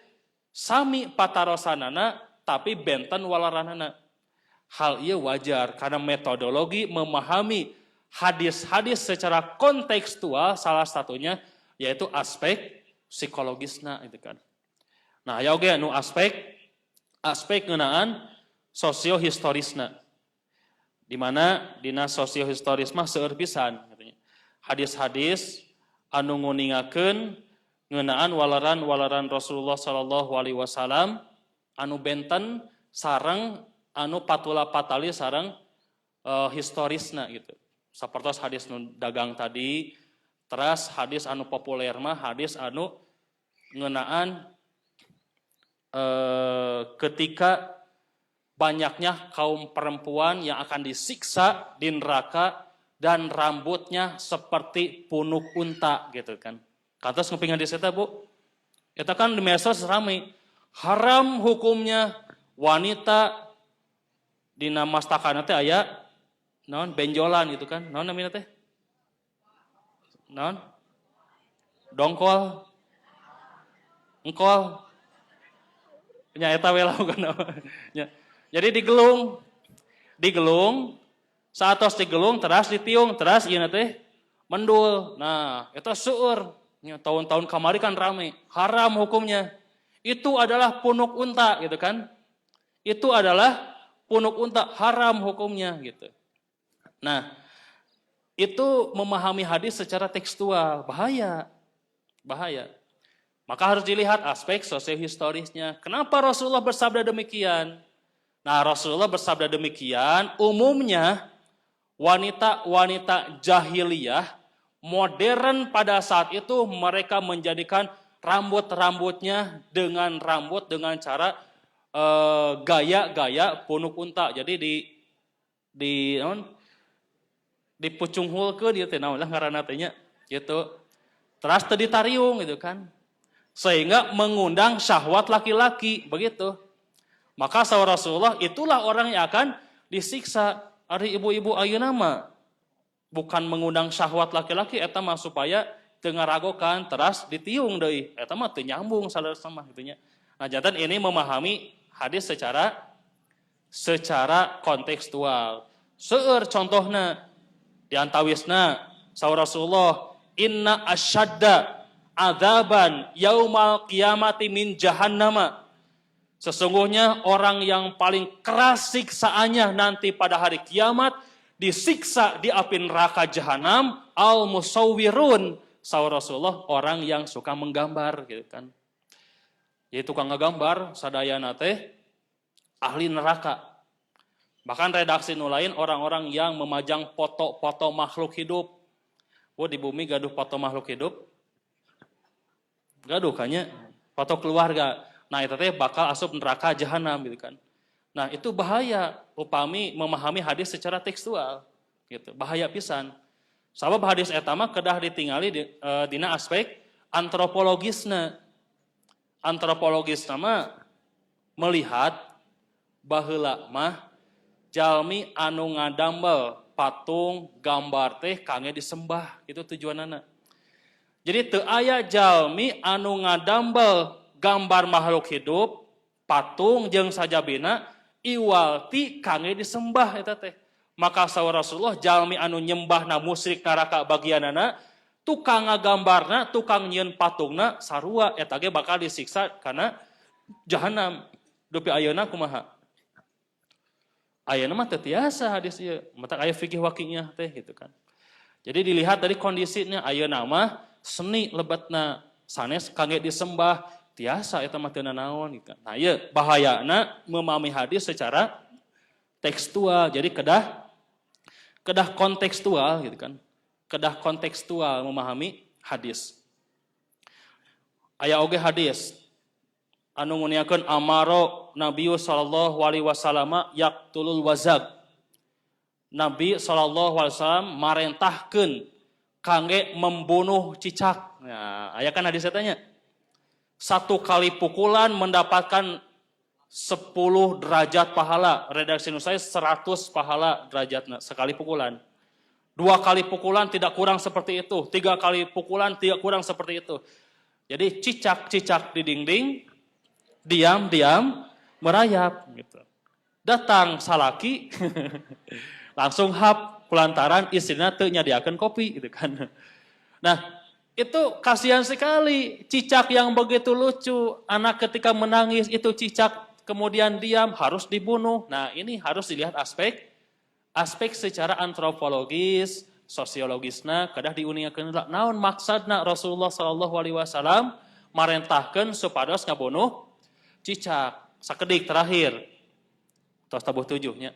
sami patarosanana tapi benten walaranana. Hal ieu wajar karena metodologi memahami hadis-hadis secara kontekstual salah satunya yaitu aspek psikologisna itu kan. Nah, aya oge anu aspek ngeunaan sosiohistorisna. Di mana dina sosiohistoris mah seueur pisan katanya. Hadis-hadis anu nguningakeun ngeunaan walaran Rasulullah sallallahu alaihi wasallam anu benten sareng anu patula patali sareng historisna gitu. Sapertos hadis nu dagang tadi, teras hadis anu populer mah hadis anu ngeunaan ketika banyaknya kaum perempuan yang akan disiksa di neraka dan rambutnya seperti punuk unta gitu kan. Kantos ngupingan di eta Bu. Eta kan di medsos rame. Haram hukumnya wanita dina mastakana teh aya naon benjolan gitu kan. Naon namina teh? Naon? Dongkol. Engkol. Nya eta we lawan nya. Jadi digelung saatos digelung teras ditiung teras ieu teh mendul. Nah, eta seueur nya tahun-tahun kamari kan rame. Haram hukumnya. Itu adalah punuk unta gitu kan. Itu adalah punuk unta, haram hukumnya gitu. Nah, itu memahami hadis secara tekstual, bahaya. Maka harus dilihat aspek sosiohistorisnya. Kenapa Rasulullah bersabda demikian? Nah, Rasulullah bersabda demikian, umumnya wanita-wanita jahiliyah modern pada saat itu mereka menjadikan rambut-rambutnya dengan cara gaya-gaya punuk unta. Jadi dipucung hulkeun ieu teh naon lah ngaranna teh nya gitu. Teras teu ditariung gitu kan. Sehingga mengundang syahwat laki-laki begitu. Maka sahur Rasulullah itulah orang yang akan disiksa. Ari ibu-ibu ayeuna mah bukan mengundang syahwat laki-laki eta mah supaya teu ngaragokan teras ditiung deui. Eta mah teu nyambung salah sama gitu nya. Nah, jantan ini memahami hadis secara kontekstual. Seueur contohna di antawisna sahur Rasulullah, inna asyadda adzaban yaumal qiyamati min jahannama. Sesungguhnya orang yang paling keras siksaannya nanti pada hari kiamat disiksa di api neraka jahanam al-musawwirun. Sahur Rasulullah, orang yang suka menggambar gitu kan. Jadi tukang ngegambar sadayana teh ahli neraka. Bahkan redaksi nu lain orang-orang yang memajang foto-foto makhluk hidup. Oh, di bumi gaduh foto makhluk hidup? Gaduh kayaknya foto keluarga. Nah, itu teh bakal asup neraka jahanam gitu kan. Nah, itu bahaya upami memahami hadis secara tekstual. Gitu. Bahaya pisan. Sabab hadis eta mah kedah ditingali dina aspek antropologisna. Antropologisna mah melihat baheula mah jalmi anu ngadambel patung gambar teh kangge disembah, itu tujuanana. Jadi teu aya jalmi anu ngadambel gambar makhluk hidup, patung jeung sajabina iwalti kangge disembah eta teh. Maka saur Rasulullah jalmi anu nyembahna musyrik neraka bagianana, tukang ngagambarna, tukang nyieun patungna sarua eta ge bakal disiksa kana jahanam. Dupi ayeuna kumaha? Ayeuna mah teu tiasa hadis ieu, matak aya fikih waqi'nya teh gitu kan. Jadi dilihat dari kondisinya ayeuna mah seni lebetna sanes kangge disembah tiasa eta mah teu nanaon gitu kan. Nah ieu bahayana memahami hadis secara tekstual. Jadi kedah kontekstual gitu kan. Kedah kontekstual memahami hadis. Aya oge hadis anu nguniakeun amaro Nabi sallallahu alaihi wasallam yaqtulul wazag. Nabi sallallahu alaihi wasallam marentahkeun kangge membunuh cicak. Nah, aya kan hadis tanya. Satu kali pukulan mendapatkan 10 derajat pahala. Redaksi nu saya 100 pahala derajatna sekali pukulan. 2 kali pukulan tidak kurang seperti itu. 3 kali pukulan tidak kurang seperti itu. Jadi cicak-cicak di dinding diam-diam merayap gitu. Datang salaki langsung hap kulantaran istrinya teu nyadiakeun kopi gitu kan. Nah, itu kasihan sekali cicak yang begitu lucu, anak ketika menangis itu cicak kemudian diam harus dibunuh. Nah, ini harus dilihat aspek secara antropologis, sosiologisna kedah diuniakeun naon maksadna Rasulullah sallallahu alaihi wasallam marentahkeun supados ngabunuh cicak. Sakedik terakhir. Tos tabuh 7 nya.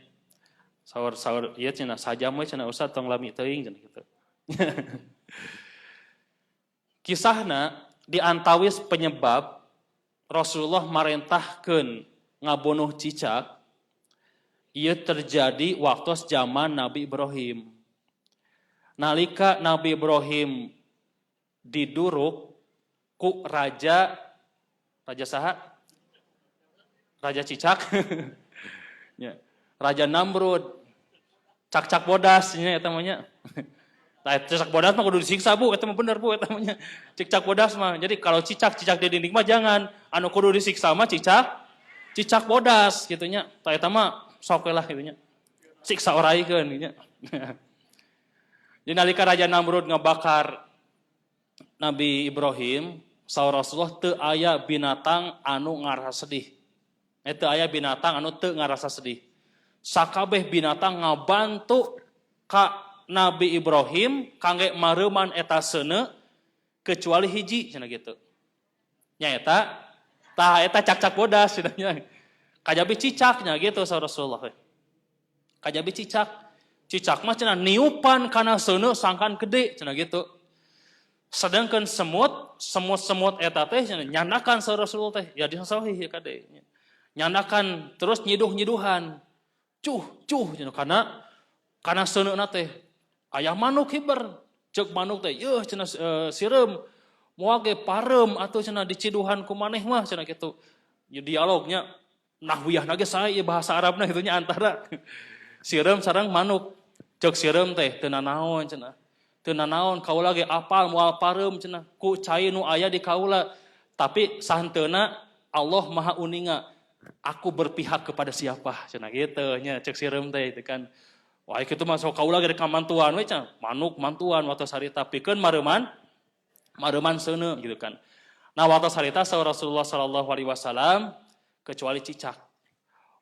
Saur ieu cenah sajam we cenah Ustaz tong lami teuing cenah kitu. Kisahna di antawis penyebab Rasulullah marentahkeun ngabunuh cicak ieu terjadi waktu zaman Nabi Ibrahim. Nalika Nabi Ibrahim diduruk ku raja saha? Raja Cicak, ya. Raja Namrud, cak-cak bodas, ya, namanya. Nah, cicak bodas mah kudu disiksa bu, itu mah bener bu, itu namanya. Cicak bodas mah, jadi kalau cicak di dinding mah jangan, anu kudu disiksa mah cicak bodas, gitunya. Nah, itu mah sok lah gitunya, siksa oraikeun, gitunya. Jadi nalika Raja Namrud ngabakar Nabi Ibrahim, saur Rasulullah teu aya binatang anu ngarasa sedih. Itu aya binatang anu teu ngarasa sedih. Sakabeh binatang ngabantu ka Nabi Ibrahim kangge mareuman eta seuneu kecuali hiji cenah gitu. Nya eta cak-cak bodas cenah. Kajabi cicaknya gitu saur Rasulullah. Kajabi cicak mah cenah niupan kana seuneu sangkan gede cenah gitu. Sedangkan semut eta teh nyandakan saur Rasulullah teh ya disasauhi ya kade. Nyandakan terus nyiduh-nyiduhan. Cuh karena seuneu teh aya manuk hiber. Ceuk manuk teh yeuh cenah sireum moal ge parem atuh cenah diciduhan ku maneh mah cenah kitu. Ya dialognya nahwiyahna ge sae ieu bahasa Arabna kitu nya antara sireum sareng manuk. Ceuk sireum teh teu nanaon cenah. Teu nanaon kaula ge apal moal parem cenah ku cai nu aya di kaula. Tapi sahenteuna Allah Maha Uninga. Aku berpihak kepada siapa cenah kitu nya ceuk sireum teh itu kan. Wah kitu mah sok kaula ge kamantuan we cenah. Manuk mantuan waktu sarita pikeun mareuman seuneu gitu kan. Nah waktu sarita saur Rasulullah sallallahu alaihi wasallam kecuali cicak.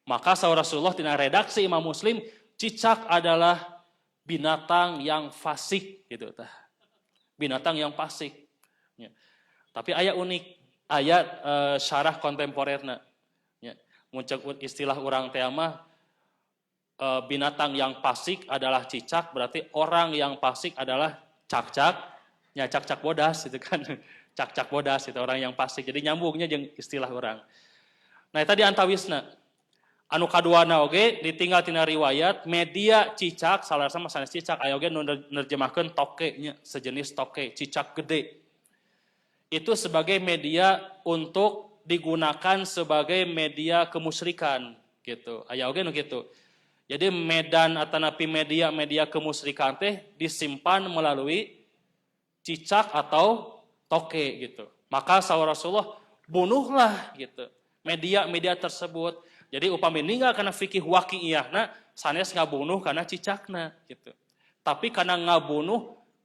Maka saur Rasulullah tina redaksi Imam Muslim cicak adalah binatang yang fasik gitu tah. Binatang yang fasik. Ya. Tapi aya unik, aya syarah kontemporerna. Muncul istilah orang teh mah binatang yang fasik adalah cicak, berarti orang yang fasik adalah cak-cak bodas gitu kan. Cak-cak bodas itu orang yang fasik. Jadi nyambungnya jeung istilah orang. Nah, eta di antawisna. Anu kaduana oge ditinggal tina riwayat media cicak salah sama sanes cicak aya oge nu nerjemahkeun toke nya sejenis toke cicak gede. Itu sebagai media untuk digunakan sebagai media kemusyrikan gitu. Aya oge nu kitu. Jadi medan atanapi media kemusyrikan teh disimpan melalui cicak atau toke gitu. Maka sahur Rasulullah bunuhlah gitu media tersebut. Jadi upami ninggal karena fikih waqi'iyahna sanes ngabunuh karena cicakna gitu. Tapi karena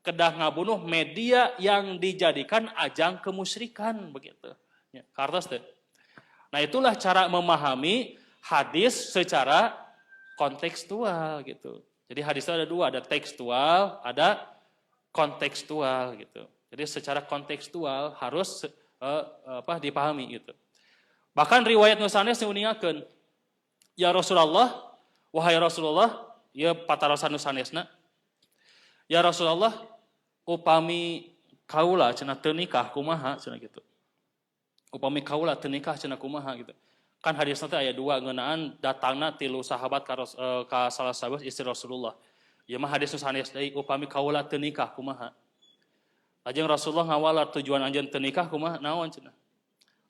kedah ngabunuh media yang dijadikan ajang kemusyrikan begitu. Ya, kartos teh. Nah, itulah cara memahami hadis secara kontekstual gitu. Jadi hadis itu ada dua, ada tekstual, ada kontekstual gitu. Jadi secara kontekstual harus dipahami gitu. Bahkan riwayat nu sanes nguningakeun, ya Rasulullah, wahai Rasulullah, ya patarosan nu sanesna. Ya Rasulullah, upami kaula cenah teu nikah kumaha cenah gitu. Upami kaula teu nikah cenah kumaha gitu. Kan hadisna teh aya dua ngeunaan datangna tilu sahabat ka salah sahabat istri Rasulullah. Ieu mah hadis nu sanes deui upami kaula teu nikah kumaha. Lajeng Rasulullah ngawala tujuan anjeun teu nikah kumaha naon cenah.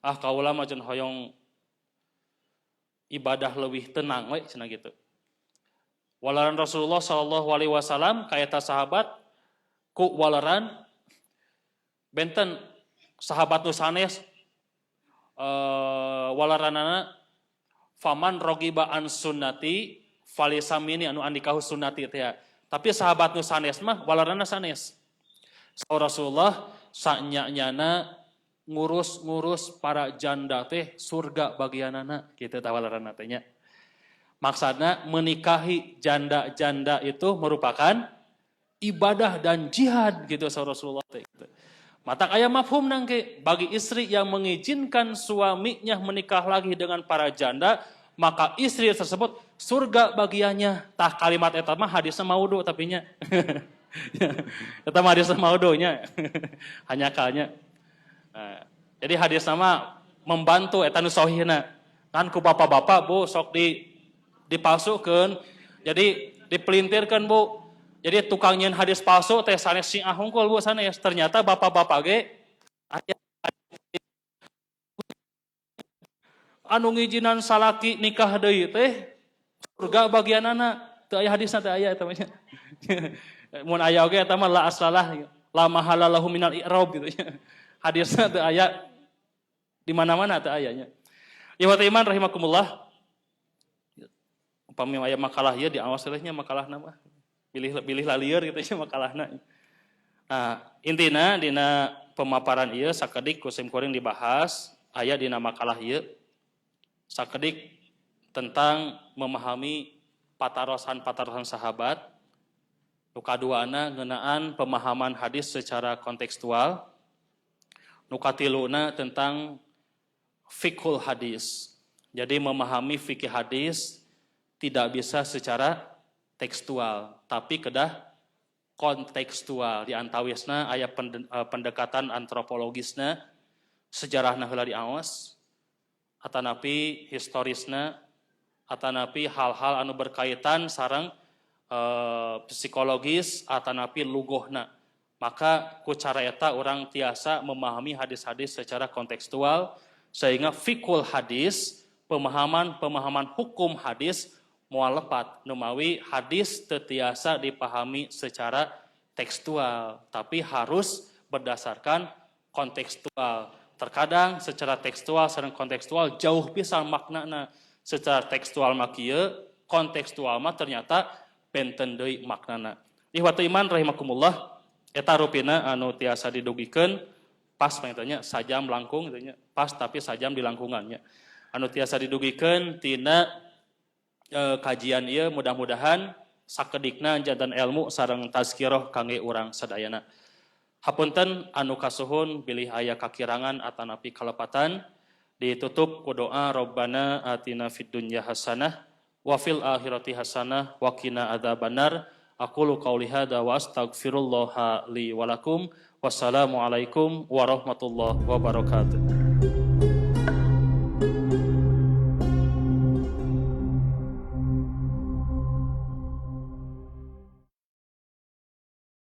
Ah kaula mah cenah hoyong ibadah leuwih tenang we cenah gitu. Walaran Rasulullah sallallahu alaihi wasallam ka eta sahabat ku walaran benten sahabat nu sanes walaranana faman rogiba an sunnati falisamini anu andikahu sunnati teh. Tapi sahabat nu sanes mah walarana sanes. Saur Rasulullah sanya-nyana ngurus para janda teh surga bagianana kitu tah walarana teh nya. Maksudna menikahi janda-janda itu merupakan ibadah dan jihad gitu saur Rasulullah teh gitu. Matak aya mafhum nangke bagi istri yang mengizinkan suaminya menikah lagi dengan para janda, maka istri tersebut surga bagiannya. Tah kalimat eta mah hadisna maudhu tapi nya. Eta mah hadisna maudhu nya. Hanya kalnya. Nah, jadi hadis nama membantu eta nu sahihna. Kan ku bapak-bapak Bu sok dipalsukeun. Jadi dipelintirkeun Bu. Jadi tukang nyeun hadis palsu teh sanes Syiah hungkul Bu sanes. Ternyata bapak-bapak ge aya anu ngijinan salaki nikah deui teh surga bagianana. Teu aya hadisna teh aya eta mah. Mun aya oge eta mah la aslalah la mahalalahu minal i'rab gitu nya. Hadisna teu aya di mana-mana teu aya nya. Ikhwatul iman rahimakumullah. Upami aya makalah ieu diawas nya makalahna mah. Pilih lieur gitu nya makalahna. Nah, intina dina pemaparan ieu sakedik ku sim kuring dibahas aya dina makalah ieu sakedik tentang memahami patarosan sahabat. Nu kaduana ngeunaan pemahaman hadis secara kontekstual. Nu katiluna tentang fiqhul hadis. Jadi memahami fikih hadis tidak bisa secara tekstual, tapi kedah kontekstual. Di antawisna aya pendekatan antropologisna, sejarahna heula diaos, atanapi historisna, atanapi hal-hal anu berkaitan sareng psikologis, atanapi lugohna. Maka ku cara eta orang tiasa memahami hadis-hadis secara kontekstual, sehingga fikul hadis, pemahaman hukum hadis moal lepat numawi hadis teu tiasa dipahami secara tekstual, tapi harus berdasarkan kontekstual. Terkadang secara tekstual sareng kontekstual jauh pisan maknana. Secara tekstual mah kieu, kontekstual mah ternyata benten deui maknana. Ikhwatul iman rahimakumullah, eta rupina anu tiasa didugikeun pas tanya sajam langkung gitu nya. Pas tapi sajam di langkungannya. Anu tiasa didugikeun tina kajian ieu mudah-mudahan sakedikna jantan ilmu sareng tazkirah kangge urang sadayana. Hapunten anu kasuhun bilih aya kakirangan atanapi kalepatan ditutup ku doa Rabbana atina fid dunya hasanah wa fil akhirati hasanah wa qina adzabannar. Aqulu qauli hadza wa astaghfirullaha li wa lakum. Wassalamu alaikum warahmatullahi wabarakatuh.